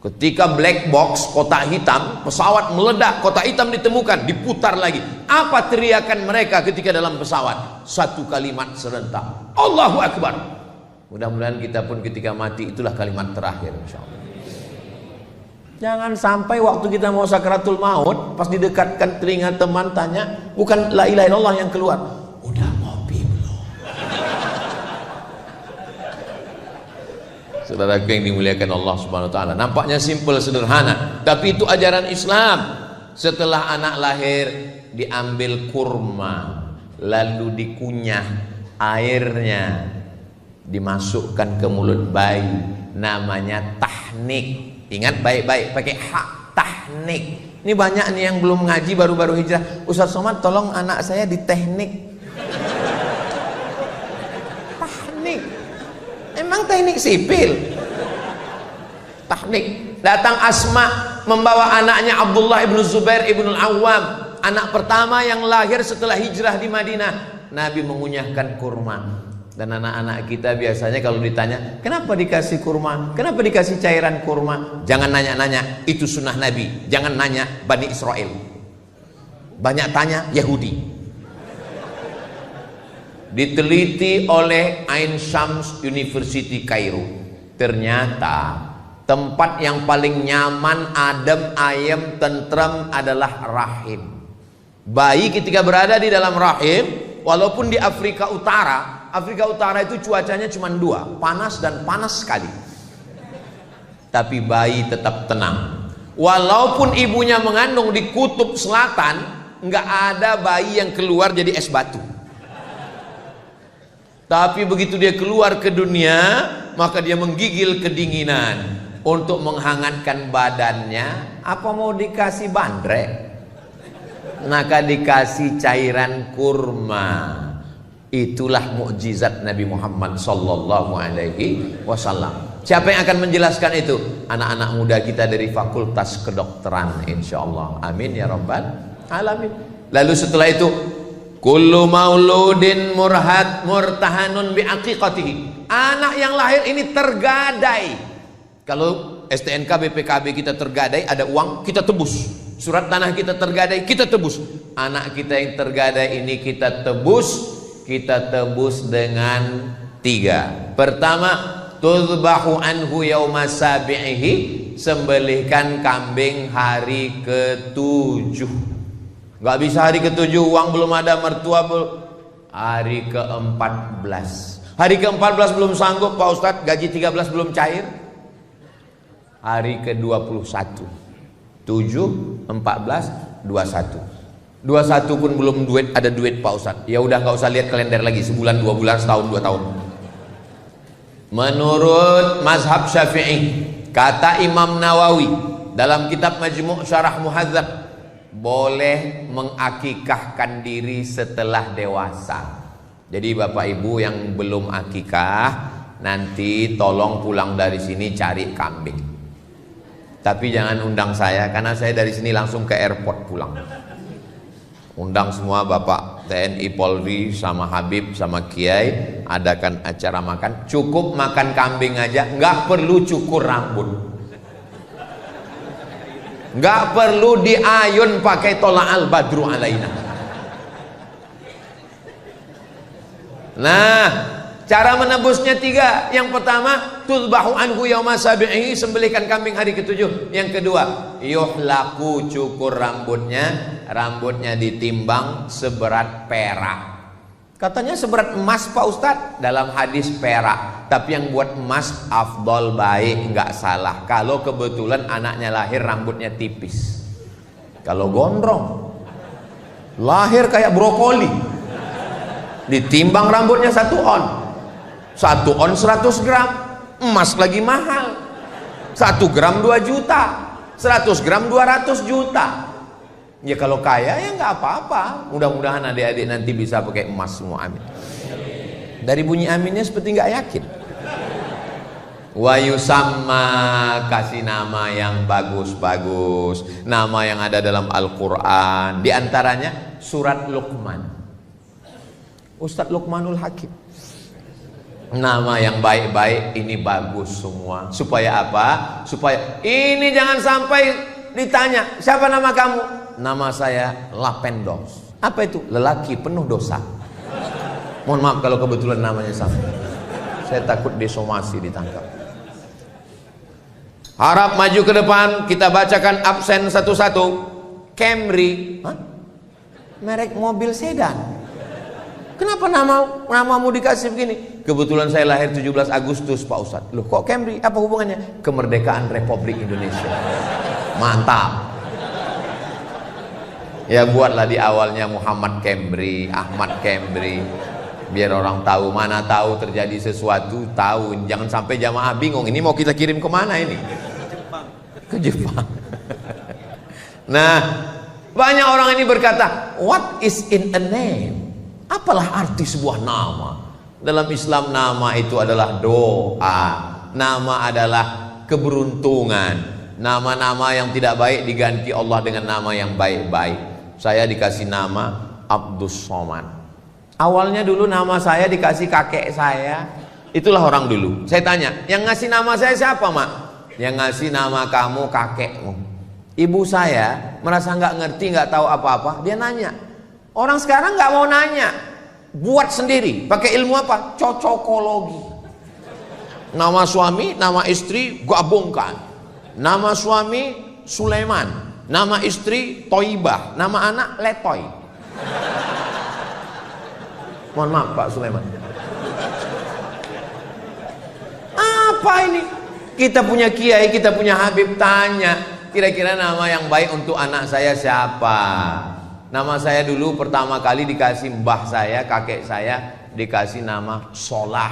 Ketika black box, kotak hitam, pesawat meledak, kotak hitam ditemukan, diputar lagi. Apa teriakan mereka ketika dalam pesawat? Satu kalimat serentak, Allahu Akbar. Mudah-mudahan kita pun ketika mati itulah kalimat terakhir, insyaallah. Jangan sampai waktu kita mau sakaratul maut, pas didekatkan telinga teman tanya, bukan la ilaha illallah yang keluar, udah ngopi belum? Saudaraku yang dimuliakan Allah Subhanahu wa taala, nampaknya simpel sederhana, tapi itu ajaran Islam. Setelah anak lahir diambil kurma, lalu dikunyah airnya, dimasukkan ke mulut bayi, namanya tahnik. Ingat baik-baik, pakai hak, tahnik. Ini banyak nih yang belum ngaji, baru-baru hijrah. Ustaz Somad tolong anak saya di teknik. Tahnik. Emang teknik sipil? Tahnik. Datang Asma membawa anaknya Abdullah ibnu Zubair ibnu Al-Awwam, anak pertama yang lahir setelah hijrah di Madinah. Nabi mengunyahkan kurma. Dan anak-anak kita biasanya kalau ditanya, kenapa dikasih kurma? Kenapa dikasih cairan kurma? Jangan nanya-nanya, itu sunnah Nabi. Jangan nanya Bani Israel. Banyak tanya Yahudi. Diteliti oleh Ain Shams University Kairo. Ternyata tempat yang paling nyaman, adem, ayem, tentrem adalah rahim. Bayi ketika berada di dalam rahim, walaupun di Afrika Utara itu cuacanya cuma dua, panas dan panas sekali. Tapi bayi tetap tenang. Walaupun ibunya mengandung di kutub selatan, nggak ada bayi yang keluar jadi es batu. Tapi begitu dia keluar ke dunia, maka dia menggigil kedinginan. Untuk menghangatkan badannya, apa mau dikasih bandrek? Maka dikasih cairan kurma. Itulah mukjizat Nabi Muhammad sallallahu alaihi wasallam. Siapa yang akan menjelaskan itu? Anak-anak muda kita dari Fakultas Kedokteran, insyaallah. Amin ya rabbal alamin. Lalu setelah itu, kullu mauludin murtahanun bi aqiqatihi. Anak yang lahir ini tergadai. Kalau STNK BPKB kita tergadai, ada uang, kita tebus. Surat tanah kita tergadai, kita tebus. Anak kita yang tergadai ini kita tebus dengan 3. Pertama, tuzbahu anhu yauma sabi'ihi, sembelihkan kambing hari ke-7. Gak bisa hari ke-7 uang belum ada, mertua belum. Hari ke-14. Hari ke-14 belum sanggup Pak Ustadz, gaji 13 belum cair. Hari ke-21. 7, 14, 21. 21 pun belum ada duit Pak Ustadz. Ya udah nggak usah lihat kalender lagi, sebulan, 2 bulan, setahun, 2 tahun. Menurut mazhab Syafi'i, kata Imam Nawawi dalam kitab Majmu' Syarah Muhadzab, boleh mengakikahkan diri setelah dewasa. Jadi Bapak Ibu yang belum akikah, nanti tolong pulang dari sini cari kambing. Tapi jangan undang saya, karena saya dari sini langsung ke airport pulang. Undang semua Bapak TNI Polri sama Habib sama Kiai, adakan acara makan. Cukup makan kambing aja, nggak perlu cukur rambut, nggak perlu diayun pakai tola'al badru alaina. Nah, cara menebusnya 3. Yang pertama, tudbahu anhu yauma sabi'i, sembelihkan kambing hari ke-7. Yang kedua, yuhlaku, cukur rambutnya ditimbang seberat perak. Katanya seberat emas Pak Ustadz, dalam hadis perak. Tapi yang buat emas afdol, baik, nggak salah. Kalau kebetulan anaknya lahir rambutnya tipis. Kalau gondrong, lahir kayak brokoli, ditimbang rambutnya 1 on. 1 on 100 gram, emas lagi mahal. 1 gram 2 juta, 100 gram 200 juta. Ya kalau kaya ya nggak apa-apa. Mudah-mudahan adik-adik nanti bisa pakai emas semua, amin. Dari bunyi aminnya seperti nggak yakin. Wa yusamma, kasih nama yang bagus-bagus, nama yang ada dalam Al-Quran. Di antaranya surat Luqman, Ustadz Luqmanul Hakim. Nama yang baik-baik ini bagus semua. Supaya apa? Supaya ini jangan sampai ditanya, siapa nama kamu? Nama saya Lapendos. Apa itu? Lelaki penuh dosa. Mohon maaf kalau kebetulan namanya sama. Saya takut disomasi, ditangkap. Harap maju ke depan, kita bacakan absen satu-satu. Camry. Hah? Merek mobil sedan. Kenapa namamu dikasih begini? Kebetulan saya lahir 17 Agustus Pak Ustadz. Loh kok Camry? Apa hubungannya? Kemerdekaan Republik Indonesia. Mantap. Ya buatlah di awalnya Muhammad Camry, Ahmad Camry. Biar orang tahu, mana tahu terjadi sesuatu, tahu. Jangan sampai jamaah bingung, ini mau kita kirim kemana ini? Ke Jepang. Nah, banyak orang ini berkata, what is in a name? Apalah arti sebuah nama? Dalam Islam nama itu adalah doa. Nama adalah keberuntungan. Nama-nama yang tidak baik diganti Allah dengan nama yang baik-baik. Saya dikasih nama Abdus Somad. Awalnya dulu nama saya dikasih kakek saya. Itulah orang dulu. Saya tanya, yang ngasih nama saya siapa, Mak? Yang ngasih nama kamu kakekmu. Ibu saya merasa nggak ngerti, nggak tahu apa-apa. Dia nanya. Orang sekarang nggak mau nanya, buat sendiri. Pakai ilmu apa? Cocokologi. Nama suami, nama istri gabungkan. Nama suami Sulaiman, nama istri Toibah, nama anak Letoy. Mohon maaf Pak Sulaiman. Apa ini? Kita punya kiai, kita punya Habib, tanya kira-kira nama yang baik untuk anak saya siapa? Nama saya dulu pertama kali dikasih mbah saya, kakek saya dikasih nama Solah.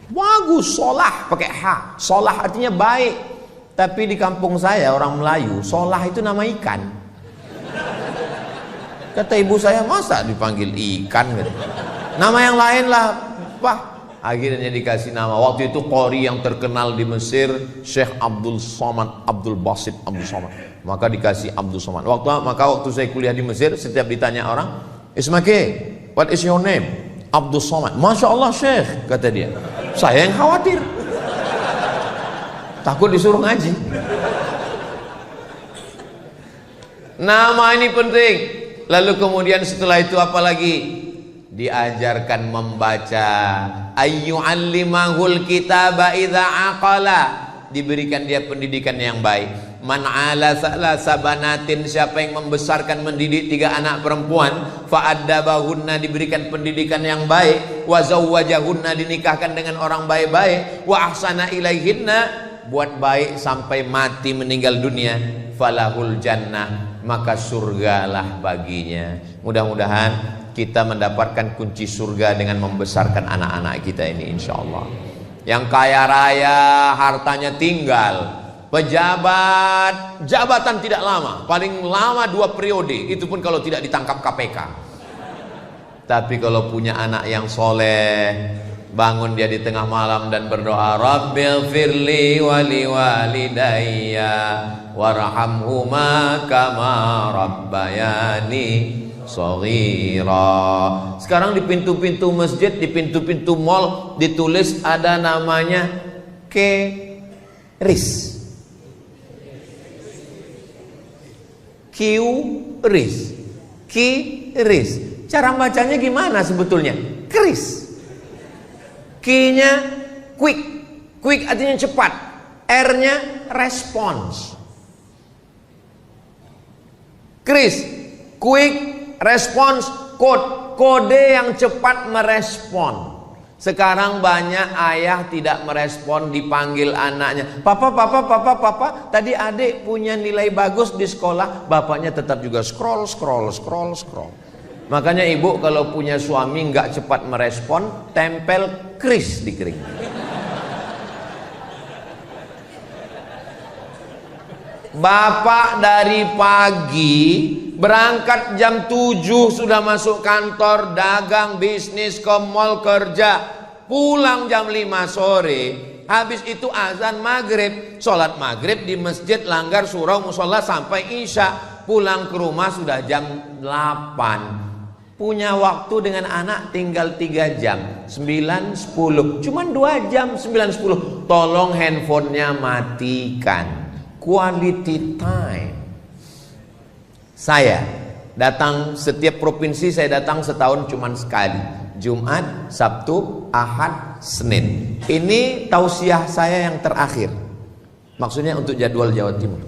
Bagus, Solah pakai H. Solah artinya baik. Tapi di kampung saya orang Melayu, Solah itu nama ikan. Kata ibu saya, masa dipanggil ikan gitu. Nama yang lain lah, Pak. Akhirnya dikasih nama. Waktu itu qori yang terkenal di Mesir, Syekh Abdul Somad, Abdul Basit Abdul Somad. Maka dikasih Abdul Somad. Waktu saya kuliah di Mesir, setiap ditanya orang, Ismake, what is your name? Abdul Somad. Masya Allah Syekh, kata dia. Saya yang khawatir, takut disuruh ngaji. Nama ini penting. Lalu kemudian setelah itu apa lagi? Diajarkan membaca. Ayyu'allimahul kitaba idza aqala. Diberikan dia pendidikan yang baik. Man ala salasa banatin, siapa yang membesarkan mendidik 3 anak perempuan, fa'addabahunna, diberikan pendidikan yang baik, wa zawwajahunna, dinikahkan dengan orang baik-baik, wa ahsana ilaihinna, buat baik sampai mati meninggal dunia, falahul jannah, maka surgalah baginya. Mudah-mudahan kita mendapatkan kunci surga dengan membesarkan anak-anak kita ini, insyaallah. Yang kaya raya hartanya tinggal, pejabat jabatan tidak lama, paling lama 2 periode, itu pun kalau tidak ditangkap KPK. Tapi kalau punya anak yang soleh, bangun dia di tengah malam dan berdoa, Rabbil firli wali walidayya warhamhuma kama rabbayani shaghira. Sekarang di pintu-pintu masjid, di pintu-pintu mall ditulis ada namanya QRIS. QRIS. Cara bacanya gimana sebetulnya? Kris. Q-nya quick. Quick artinya cepat. R-nya response. Kris, quick response code. Kode yang cepat merespon. Sekarang banyak ayah tidak merespon, dipanggil anaknya, papa, tadi adik punya nilai bagus di sekolah, bapaknya tetap juga scroll. Makanya ibu kalau punya suami nggak cepat merespon, tempel kris di kering. Bapak dari pagi berangkat jam 7 sudah masuk kantor, dagang, bisnis, ke mall, kerja, pulang jam 5 sore. Habis itu azan maghrib, sholat maghrib di masjid, langgar surau musola sampai isya, pulang ke rumah sudah jam 8. Punya waktu dengan anak tinggal 3 jam, 9, 10, cuman 2 jam, 9, 10. Tolong handphonenya matikan. Quality time. Saya datang setiap provinsi, saya datang setahun cuman sekali, Jumat, Sabtu, Ahad, Senin. Ini tausiah saya yang terakhir, maksudnya untuk jadwal Jawa Timur.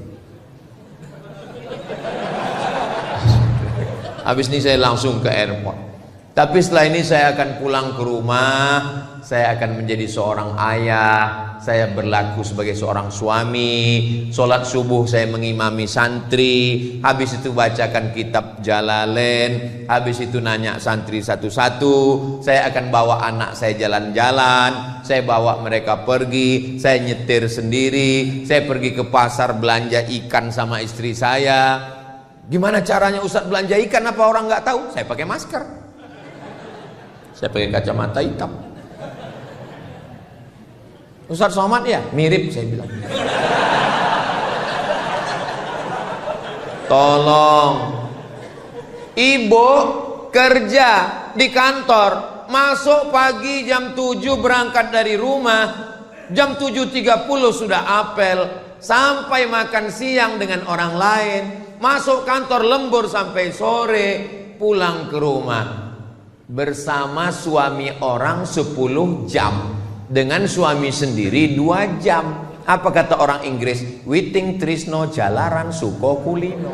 Habis ini saya langsung ke airport. Tapi setelah ini saya akan pulang ke rumah, saya akan menjadi seorang ayah, saya berlaku sebagai seorang suami, sholat subuh saya mengimami santri, habis itu bacakan kitab Jalalain, habis itu nanya santri satu-satu, saya akan bawa anak saya jalan-jalan, saya bawa mereka pergi, saya nyetir sendiri, saya pergi ke pasar belanja ikan sama istri saya. Gimana caranya Ustaz belanja ikan, apa orang nggak tahu? Saya pakai masker, saya pakai kacamata hitam. Ustaz Somad ya? Mirip, saya bilang. Tolong. Ibu kerja di kantor, masuk pagi jam 7 berangkat dari rumah, jam 7.30 sudah apel, sampai makan siang dengan orang lain, masuk kantor lembur sampai sore, pulang ke rumah. Bersama suami orang 10 jam, dengan suami sendiri 2 jam. Apa kata orang Inggris? Witing trisno jalaran suko kulino.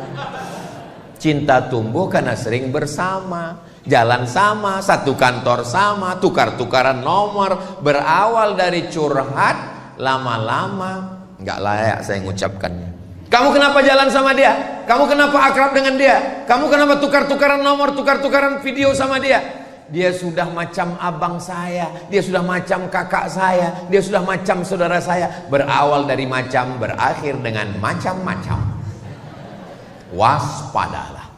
Cinta tumbuh karena sering bersama, jalan sama, satu kantor sama, tukar-tukaran nomor. Berawal dari curhat, lama-lama nggak layak saya mengucapkannya. Kamu kenapa jalan sama dia? Kamu kenapa akrab dengan dia? Kamu kenapa tukar-tukaran nomor, tukar-tukaran video sama dia? Dia sudah macam abang saya, dia sudah macam kakak saya, dia sudah macam saudara saya. Berawal dari macam, berakhir dengan macam-macam. Waspadalah.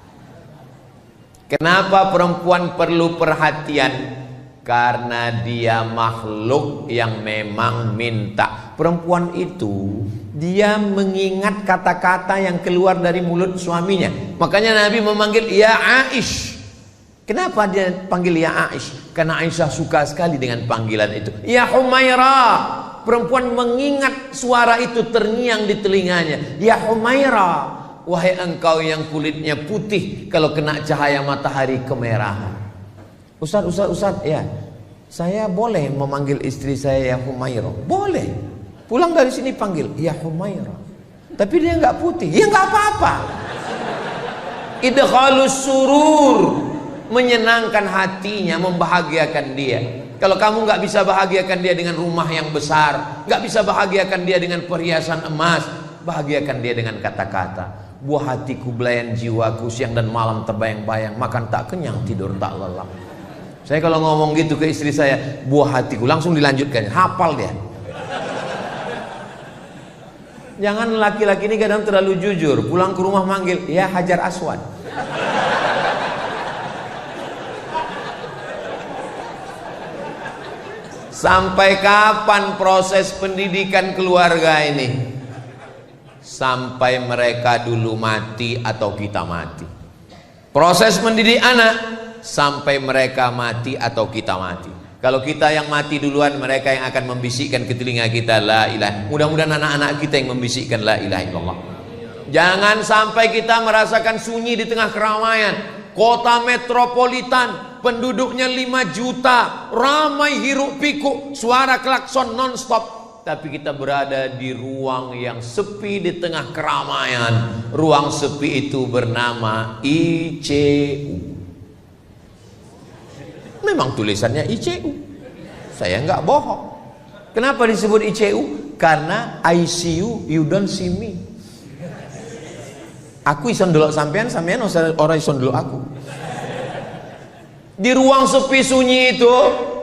Kenapa perempuan perlu perhatian? Karena dia makhluk yang memang minta. Perempuan itu dia mengingat kata-kata yang keluar dari mulut suaminya. Makanya Nabi memanggil ya Aish. Kenapa dia panggil ya Aish? Karena Aisyah suka sekali dengan panggilan itu. Ya Humaira. Perempuan mengingat suara itu terngiang di telinganya. Ya Humaira. Wahai engkau yang kulitnya putih, kalau kena cahaya matahari kemerahan. Ustaz, ya, saya boleh memanggil istri saya ya Humaira? Boleh. Pulang dari sini panggil ya Humaira. Tapi dia nggak putih, ya nggak apa-apa. Idkhalus surur, menyenangkan hatinya, membahagiakan dia. Kalau kamu nggak bisa bahagiakan dia dengan rumah yang besar, nggak bisa bahagiakan dia dengan perhiasan emas, bahagiakan dia dengan kata-kata. Buah hatiku belayan jiwaku, siang dan malam terbayang-bayang, makan tak kenyang, tidur tak lelap. Saya kalau ngomong gitu ke istri saya, buah hatiku, langsung dilanjutkan, hafal dia. Jangan laki-laki ini kadang terlalu jujur, pulang ke rumah manggil ya Hajar Aswad. Sampai kapan proses pendidikan keluarga ini? Sampai mereka dulu mati atau kita mati. Proses mendidik anak sampai mereka mati atau kita mati. Kalau kita yang mati duluan, mereka yang akan membisikkan ke telinga kita la ilaha. Mudah-mudahan anak-anak kita yang membisikkan la ilaha illallah. Jangan sampai kita merasakan sunyi di tengah keramaian. Kota metropolitan, penduduknya 5 juta, ramai hiruk pikuk, suara klakson non-stop. Tapi kita berada di ruang yang sepi di tengah keramaian. Ruang sepi itu bernama ICU. Memang tulisannya ICU. Saya nggak bohong. Kenapa disebut ICU? Karena ICU, you don't see me. Aku ison delok sampean, sampean orang ison delok aku. Di ruang sepi sunyi itu,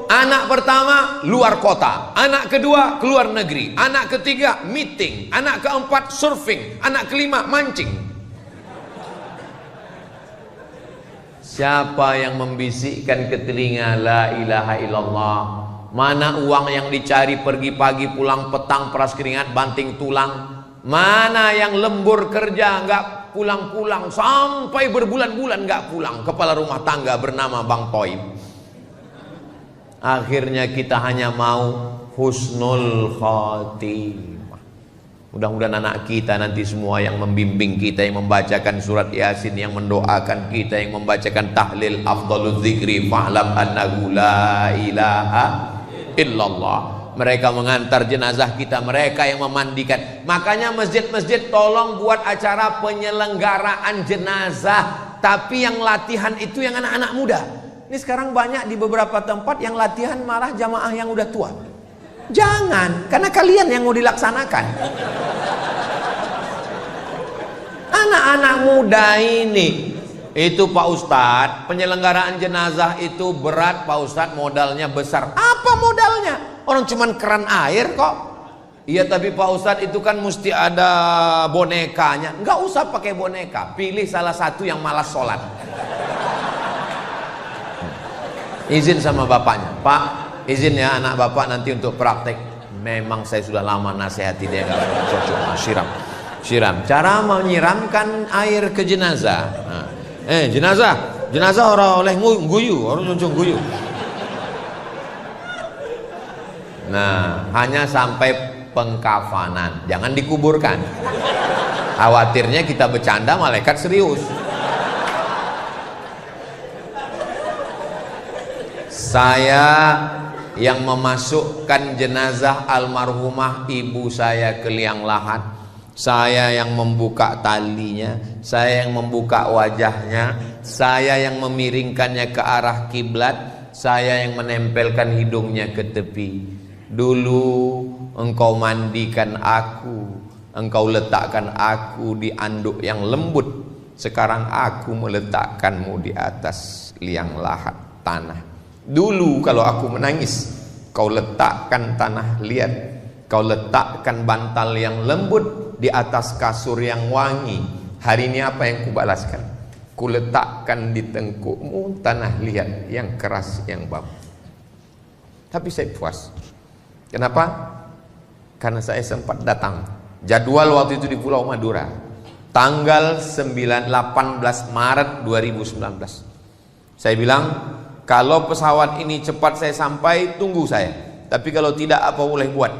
anak pertama luar kota, anak kedua keluar negeri, anak ketiga meeting, anak keempat surfing, anak kelima mancing. Siapa yang membisikkan ke telinga la ilaha illallah? Mana uang yang dicari pergi pagi pulang petang peras keringat banting tulang? Mana yang lembur kerja nggak pulang-pulang sampai berbulan-bulan nggak pulang, kepala rumah tangga bernama Bang Toib? Akhirnya kita hanya mau husnul khotimah. Mudah-mudahan anak kita nanti semua yang membimbing kita, yang membacakan surat Yasin, yang mendoakan kita, yang membacakan tahlil afdhaluz zikri fa'lam annahu la ilaha illallah. Mereka mengantar jenazah kita, mereka yang memandikan. Makanya masjid-masjid tolong buat acara penyelenggaraan jenazah, tapi yang latihan itu yang anak-anak muda. Ini sekarang banyak di beberapa tempat yang latihan malah jamaah yang udah tua. Jangan, karena kalian yang mau dilaksanakan. Anak-anak muda ini, itu Pak Ustadz, penyelenggaraan jenazah itu berat Pak Ustadz, modalnya besar. Apa modalnya? Orang cuman keran air kok. Iya tapi Pak Ustadz itu kan mesti ada bonekanya. Nggak usah pakai boneka, pilih salah satu yang malas sholat. Izin sama bapaknya, Pak, izin ya anak bapak nanti untuk praktek. Memang saya sudah lama nasihati dia nggak cocok. Siram. Cara menyiramkan air ke jenazah. Nah, jenazah orang oleh guyu, orang cuncung guyu. Nah, hanya sampai pengkafanan, jangan dikuburkan. Khawatirnya kita bercanda, malaikat serius. Saya yang memasukkan jenazah almarhumah ibu saya ke liang lahat, saya yang membuka talinya, saya yang membuka wajahnya, saya yang memiringkannya ke arah kiblat, saya yang menempelkan hidungnya ke tepi. Dulu engkau mandikan aku, engkau letakkan aku di anduk yang lembut. Sekarang aku meletakkanmu di atas liang lahat tanah. Dulu kalau aku menangis, kau letakkan tanah liat, kau letakkan bantal yang lembut di atas kasur yang wangi. Hari ini apa yang kubalaskan? Ku letakkan di tengkukmu tanah liat yang keras, yang bau. Tapi saya puas. Kenapa? Karena saya sempat datang. Jadwal waktu itu di Pulau Madura, tanggal 18 Maret 2019. Saya bilang, kalau pesawat ini cepat saya sampai, tunggu saya. Tapi kalau tidak, apa boleh buat?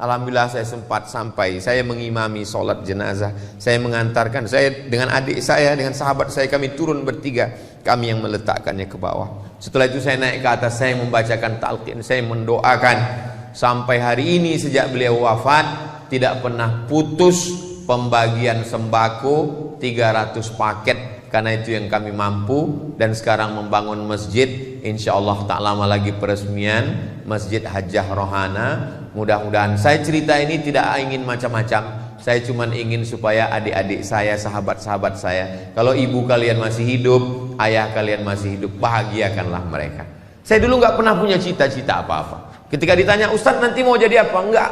Alhamdulillah saya sempat sampai. Saya mengimami sholat jenazah. Saya mengantarkan, saya dengan adik saya, dengan sahabat saya, kami turun bertiga. Kami yang meletakkannya ke bawah. Setelah itu saya naik ke atas, saya membacakan talqin, saya mendoakan. Sampai hari ini sejak beliau wafat, tidak pernah putus pembagian sembako 300 paket. Karena itu yang kami mampu. Dan sekarang membangun masjid, insya Allah tak lama lagi peresmian Masjid Hajjah Rohana. Mudah-mudahan, saya cerita ini tidak ingin macam-macam. Saya cuma ingin supaya adik-adik saya, sahabat-sahabat saya, kalau ibu kalian masih hidup, ayah kalian masih hidup, bahagiakanlah mereka. Saya dulu nggak pernah punya cita-cita apa-apa. Ketika ditanya, Ustadz nanti mau jadi apa? Enggak.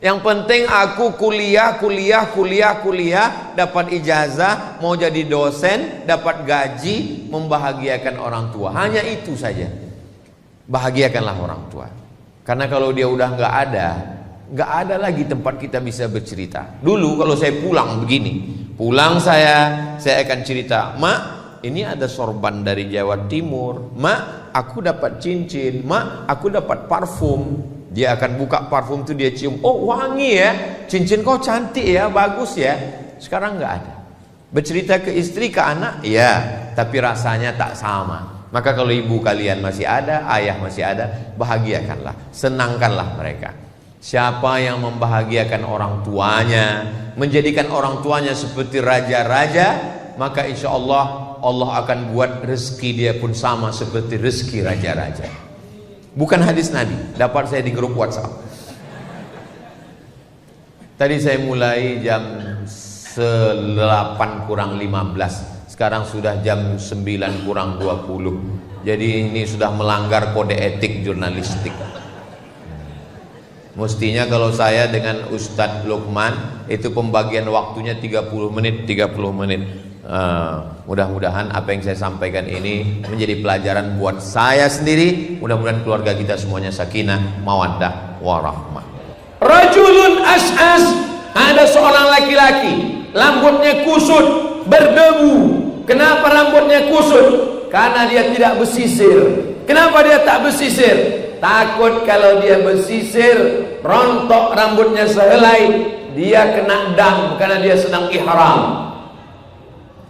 Yang penting aku kuliah, dapat ijazah, mau jadi dosen, dapat gaji, membahagiakan orang tua. Hanya itu saja. Bahagiakanlah orang tua. Karena kalau dia udah nggak ada lagi tempat kita bisa bercerita. Dulu kalau saya pulang begini, saya akan cerita, Mak, ini ada sorban dari Jawa Timur, Mak, aku dapat cincin, Mak, aku dapat parfum. Dia akan buka parfum itu, dia cium, oh wangi ya, cincin kau cantik ya, bagus ya. Sekarang nggak ada. Bercerita ke istri, ke anak, ya, tapi rasanya tak sama. Maka kalau ibu kalian masih ada, ayah masih ada, bahagiakanlah, senangkanlah mereka. Siapa yang membahagiakan orang tuanya, menjadikan orang tuanya seperti raja-raja, maka insya Allah Allah akan buat rezeki dia pun sama seperti rezeki raja-raja. Bukan hadis Nabi, dapat saya di grup WhatsApp. Tadi saya mulai jam 8 kurang 15, sekarang sudah jam 9 kurang 20. Jadi ini sudah melanggar kode etik jurnalistik. Mestinya kalau saya dengan Ustadz Lukman itu pembagian waktunya 30 menit. Mudah-mudahan apa yang saya sampaikan ini menjadi pelajaran buat saya sendiri. Mudah-mudahan keluarga kita semuanya sakinah, mawaddah, warahmah. Rajulun as'as, ada seorang laki-laki, rambutnya kusut, berdebu. Kenapa rambutnya kusut? Karena dia tidak bersisir. Kenapa dia tak bersisir? Takut kalau dia bersisir, rontok rambutnya sehelai, dia kena dam karena dia sedang ihram.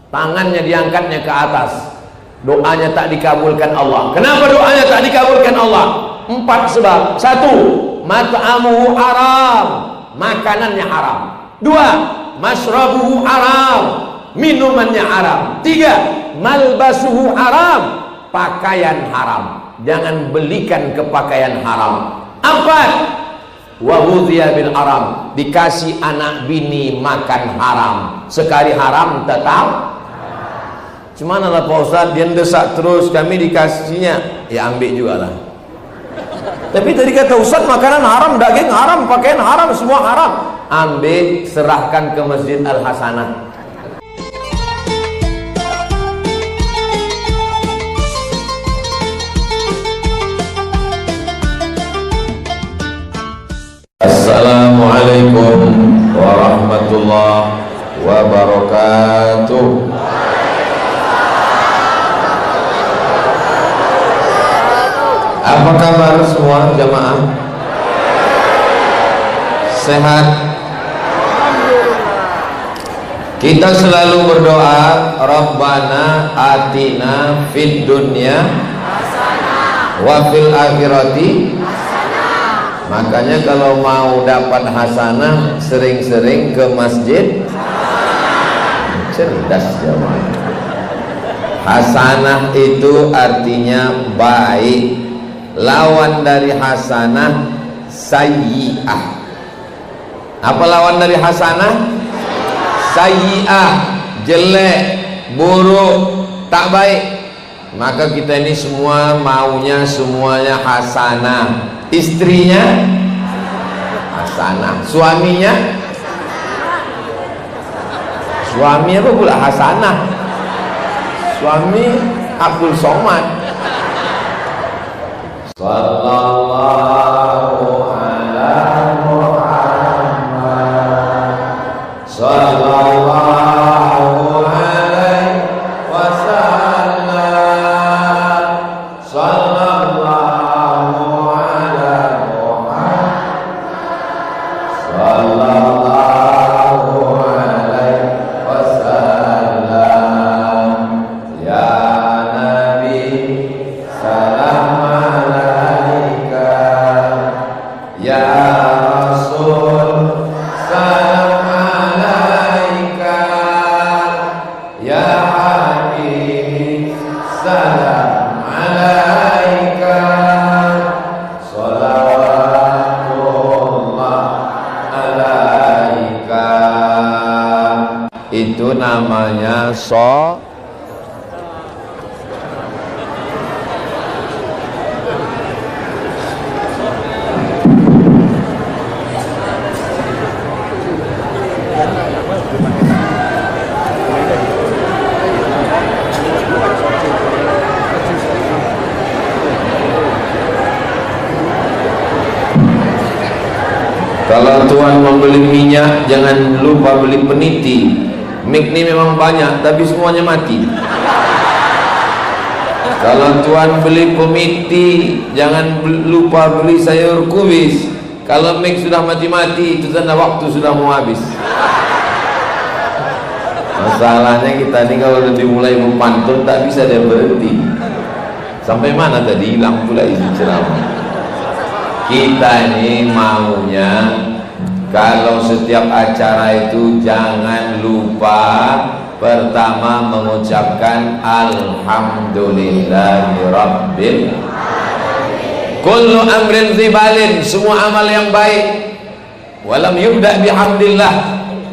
Tangannya diangkatnya ke atas, doanya tak dikabulkan Allah. Kenapa doanya tak dikabulkan Allah? 4 sebab. 1, mat'amuhu haram, makanannya haram. 2, mashrabuhu haram, minumannya haram. 3, malbasuhu haram, pakaian haram. Jangan belikan ke pakaian haram. 4, wa ghudhiya bil haram, dikasih anak bini makan haram. Sekali haram tetap. Cuman lah Pak Ustaz, dia desak terus, kami dikasihnya, ya ambil juga lah. Tapi tadi kata Ustaz, makanan haram, daging haram, pakaian haram, semua haram. Ambil, serahkan ke Masjid Al Hasanah. Assalamualaikum warahmatullahi wabarakatuh. Apa kabar semua jamaah? Sehat? Kita selalu berdoa, Rabbana atina fid dunya wa fil akhirati. Makanya kalau mau dapat hasanah, sering-sering ke masjid. Cerdas jamaah. Hasanah itu artinya baik. Lawan dari hasanah sayyi'ah. Apa lawan dari hasanah? Sayyi'ah, jelek, buruk, tak baik. Maka kita ini semua maunya semuanya hasanah. Istrinya hasanah, suaminya, suami apa pula hasanah? Suami Abdul Somad. Sallallahu ala Muhammad, sallallahu alaihi wasallam, sallallahu ala Muhammad, sallallahu alaihi wasallam. Ya Nabi, salam alaika. Ya Rasul, salam alaika. Ya Habib, salam alaika. Salawatullah alaika. Itu namanya Kalau tuan membeli minyak, jangan lupa beli peniti. Mik ini memang banyak, tapi semuanya mati. Kalau tuan beli pemiti, jangan lupa beli sayur kubis. Kalau mik sudah mati-mati, itu tanda waktu sudah mau habis. Masalahnya kita ini kalau udah dimulai memantun, tak bisa dia berhenti. Sampai mana tadi? Hilang pula isi ceramah. Kita ini maunya kalau setiap acara itu jangan lupa pertama mengucapkan alhamdulillahirabbil kullu amrin dzibalin, semua amal yang baik walam yubda bihamdillah,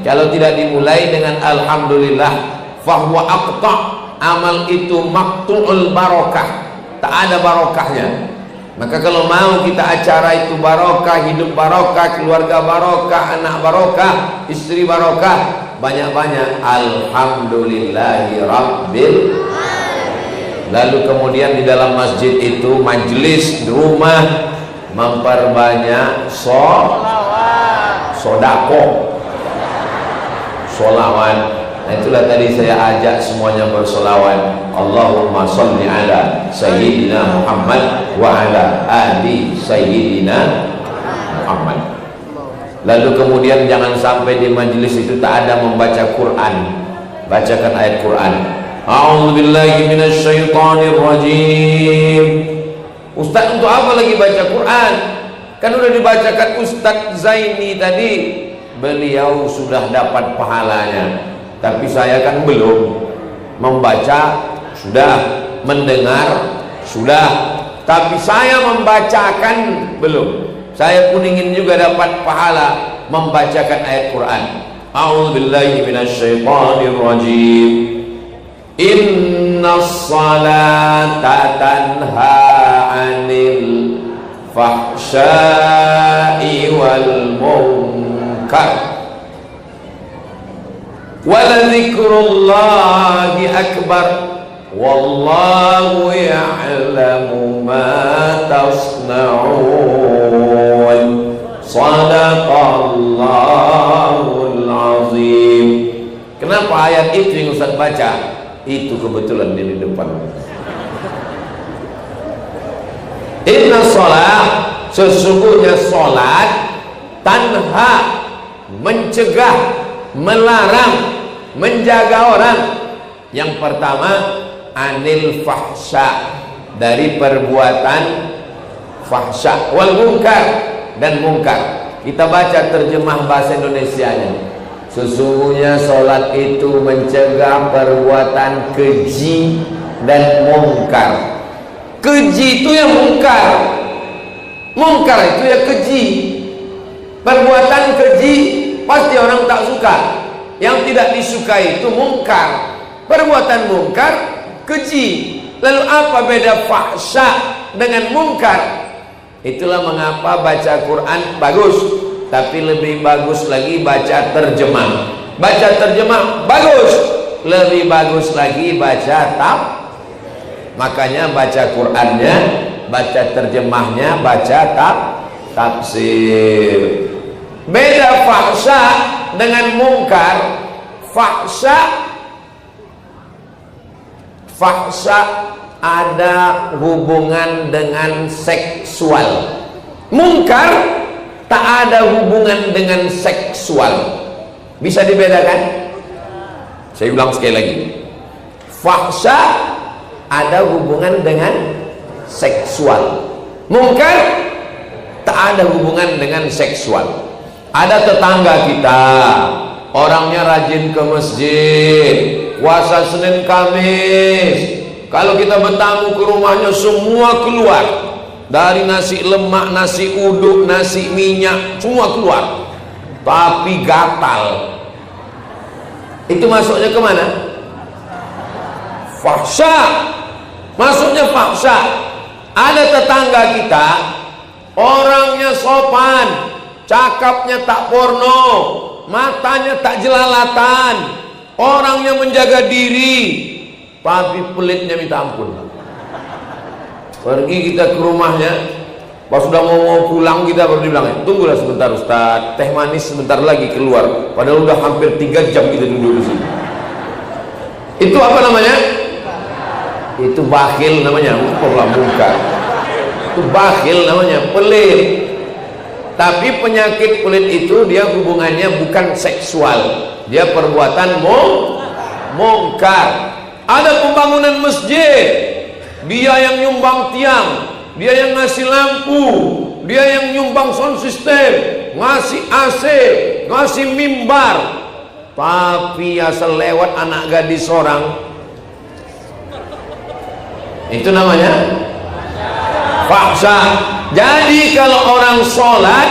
kalau tidak dimulai dengan alhamdulillah fahuwa aqta, amal itu maqtu'ul barakah, tak ada barokahnya. Maka kalau mau kita acara itu barokah, hidup barokah, keluarga barokah, anak barokah, istri barokah, banyak-banyak alhamdulillahi rabbil. Lalu kemudian di dalam masjid itu majlis di rumah memperbanyak sodako, solawat. Nah, itulah tadi saya ajak semuanya bersolawat. Allahumma salli ala Sayyidina Muhammad wa ala ali Sayyidina Muhammad. Lalu kemudian jangan sampai di majelis itu tak ada membaca Quran. Bacakan ayat Quran. A'udzubillahi minasyaitonirrajim. Ustaz, untuk apa lagi baca Quran? Kan udah dibacakan Ustaz Zaini tadi. Beliau sudah dapat pahalanya. Tapi saya kan belum. Membaca sudah, mendengar sudah, tapi saya membacakan belum. Saya pun ingin juga dapat pahala membacakan ayat Quran. A'udzubillahi minasyaitonirrajim. Innas salata tanha 'anil fahsya'i wal munkar. Waladzikrullahi akbar wallahu ya'lamu ma tasna'un. Shadaqallahul azim. Kenapa ayat itu yang Ustaz baca? Itu kebetulan di depan. Inna sholat, sesungguhnya sholat, tanha, mencegah, melarang, menjaga orang. Yang pertama, anil fahsya, dari perbuatan fahsya, wal munkar, dan munkar. Kita baca terjemah bahasa Indonesianya. Sesungguhnya sholat itu mencegah perbuatan keji dan munkar. Keji itu yang munkar, munkar itu ya keji. Perbuatan keji pasti orang tak suka. Yang tidak disukai itu munkar. Perbuatan munkar keji. Lalu apa beda fahsya dengan munkar? Itulah mengapa baca Quran bagus, tapi lebih bagus lagi baca terjemah. Baca terjemah bagus, lebih bagus lagi baca makanya baca Qurannya, baca terjemahnya, baca tafsir. Beda fahsya dengan munkar. Fahsya ada hubungan dengan seksual. Munkar tak ada hubungan dengan seksual. Bisa dibedakan? Saya ulang sekali lagi. Fahsya ada hubungan dengan seksual. Munkar tak ada hubungan dengan seksual. Ada tetangga kita, orangnya rajin ke masjid, puasa Senin Kamis. Kalau kita bertamu ke rumahnya, semua keluar. Dari nasi lemak, nasi uduk, nasi minyak, semua keluar. Tapi gatal. Itu masuknya kemana? Fahsya. Masuknya fahsya. Ada tetangga kita, orangnya sopan, cakapnya tak porno, matanya tak jelalatan, orangnya menjaga diri, tapi pelitnya minta ampun. Pergi kita ke rumahnya, Pas sudah mau pulang kita baru dibilang, tunggulah sebentar Ustaz, teh manis sebentar lagi keluar. Padahal udah hampir 3 jam kita duduk di sini. Itu apa namanya? Itu bakhil namanya, bukan muka. Itu bakhil namanya, pelit. Tapi penyakit pelit itu dia hubungannya bukan seksual, dia perbuatan mungkar. Ada pembangunan masjid, dia yang nyumbang tiang, dia yang ngasih lampu, dia yang nyumbang sound system, ngasih AC, ngasih mimbar. Tapi asal lewat anak gadis orang, itu namanya fahsya. Jadi kalau orang sholat,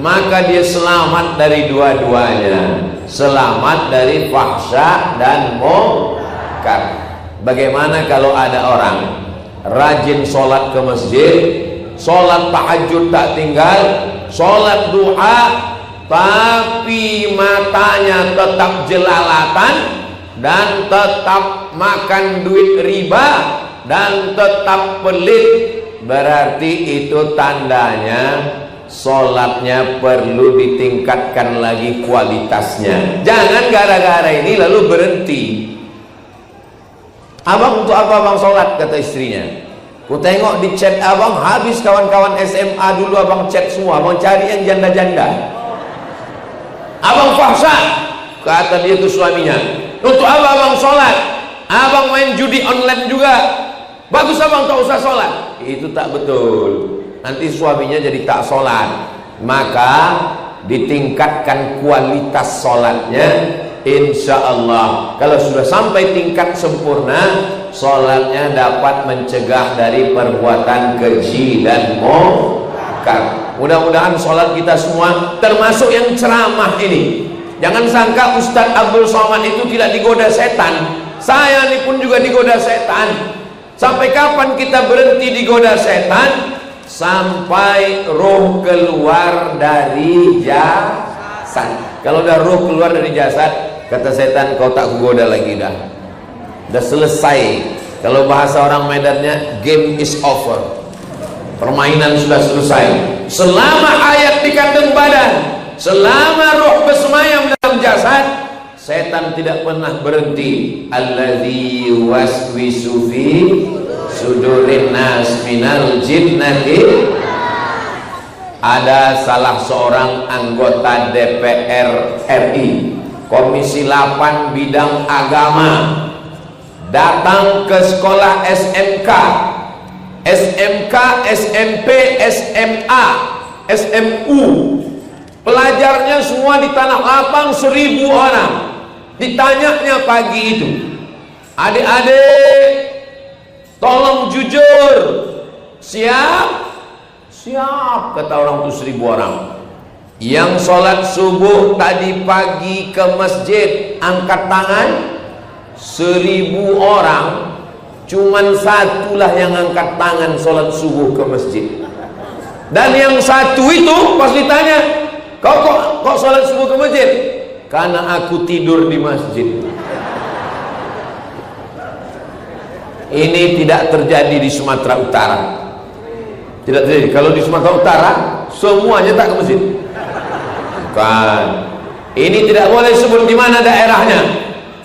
maka dia selamat dari dua-duanya, selamat dari fahsya dan mungkar. Bagaimana kalau ada orang rajin sholat ke masjid, sholat tahajud tak tinggal, sholat duha, tapi matanya tetap jelalatan dan tetap makan duit riba dan tetap pelit, berarti itu tandanya sholatnya perlu ditingkatkan lagi kualitasnya. Jangan gara-gara ini lalu berhenti. Abang, untuk apa abang sholat? Kata istrinya. Ku tengok di chat abang, habis kawan-kawan SMA dulu abang chat semua, abang cari yang janda-janda. Abang fahsya, kata dia ke suaminya. Untuk apa abang sholat? Abang main judi online juga. Bagus abang tak usah sholat. Itu tak betul. Nanti suaminya jadi tak sholat. Maka ditingkatkan kualitas sholatnya. Insya Allah kalau sudah sampai tingkat sempurna, sholatnya dapat mencegah dari perbuatan keji dan mungkar. Mudah-mudahan sholat kita semua, termasuk yang ceramah ini, jangan sangka Ustadz Abdul Somad itu tidak digoda setan. Saya ini pun juga digoda setan. Sampai kapan kita berhenti digoda setan? Sampai roh keluar dari jasad. Kalau udah roh keluar dari jasad, kata setan, kau tak kugoda lagi dah. Udah selesai. Kalau bahasa orang Medannya, game is over. Permainan sudah selesai. Selama ayat di kandung badan, selama roh bersemayam dalam jasad, setan tidak pernah berhenti. Alladzi waswisu fi sudurin nas minal jinnati. Ada salah seorang anggota DPR RI, Komisi 8 bidang agama, datang ke sekolah SMK, SMP, SMA, SMU. Pelajarnya semua di tanah lapang 1000 orang. Ditanyanya pagi itu, adik-adik tolong jujur, siap? Siap, kata orang itu 1000 orang. Yang sholat subuh tadi pagi ke masjid, angkat tangan. 1000 orang, cuman satulah yang angkat tangan sholat subuh ke masjid. Dan yang satu itu pas ditanya, kok sholat subuh ke masjid? Karena aku tidur di masjid. Ini tidak terjadi di Sumatera Utara. Tidak terjadi. Kalau di Sumatera Utara semuanya tak ke masjid. Bukan. Ini tidak boleh sebut di mana daerahnya.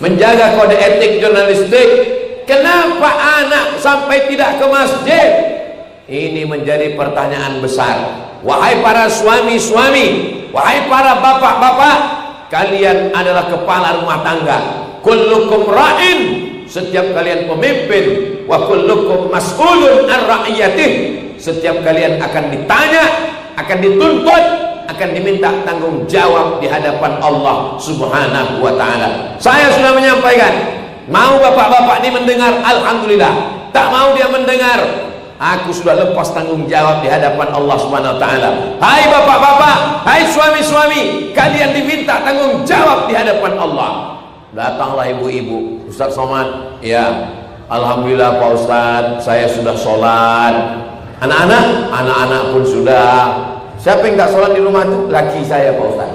Menjaga kode etik jurnalistik. Kenapa anak sampai tidak ke masjid? Ini menjadi pertanyaan besar. Wahai para suami-suami, wahai para bapak-bapak, kalian adalah kepala rumah tangga. Kullukum ra'in, setiap kalian pemimpin. Wa kullukum mas'ulun an ra'iyatih, setiap kalian akan ditanya, akan dituntut, akan diminta tanggung jawab di hadapan Allah Subhanahu wa ta'ala. Saya sudah menyampaikan, mau bapak-bapak ini mendengar, alhamdulillah. Tak mau dia mendengar, aku sudah lepas tanggung jawab di hadapan Allah Subhanahu wa ta'ala. Hai bapak-bapak, hai suami-suami, kalian diminta tanggung jawab di hadapan Allah. Datanglah ibu-ibu, Ustaz Somad, ya alhamdulillah Pak Ustaz, saya sudah sholat. Anak-anak? Anak-anak pun sudah. Siapa yang tak sholat di rumah itu? Laki saya Pak Ustaz.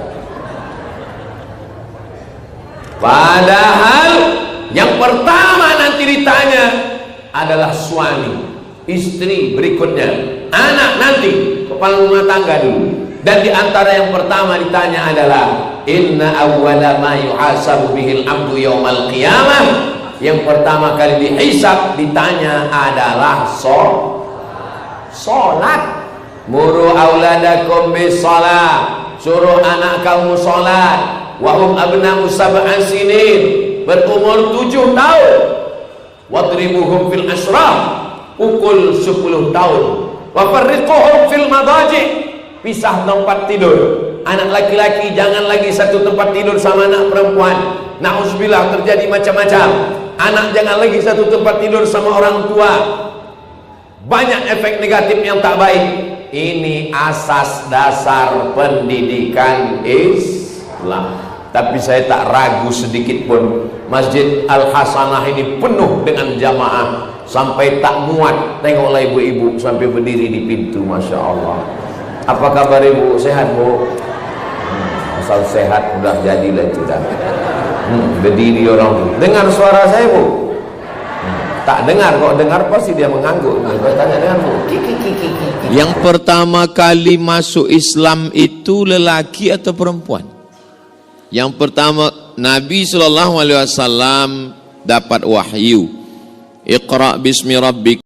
Padahal yang pertama nanti ditanya adalah suami. istri berikutnya, anak nanti, kepala rumah tangga dulu. Dan di antara yang pertama ditanya adalah inna awwala ma yuhasabu bihil abdu yaumal qiyamah. Yang pertama kali dihisab, ditanya adalah sholat. Muru auladakum bis shalah, suruh anak kamu sholat. Wa hum abna'u sab'an sinin, berumur 7 tahun. Wadribuhum fil ashrah, pukul 10 tahun. Wa farriquhum fil madaji', pisah tempat tidur. Anak laki-laki jangan lagi satu tempat tidur sama anak perempuan. Na'udzubillah, terjadi macam-macam. Anak jangan lagi satu tempat tidur sama orang tua. Banyak efek negatif yang tak baik. Ini asas dasar pendidikan Islam. Tapi saya tak ragu sedikit pun, Masjid Al-Hasanah ini penuh dengan jamaah, sampai tak muat tengoklah ibu-ibu sampai berdiri di pintu. Masya Allah. Apa kabar ibu? Sehat bu? Asal sehat udah jadilah itu dah. Berdiri orang tu. Dengar suara saya bu? Tak dengar. Kok dengar pasti dia mengangguk. Tanya dengar bu. Yang pertama kali masuk Islam itu lelaki atau perempuan? Yang pertama, Nabi SAW dapat wahyu. Iqra bismi rabbik.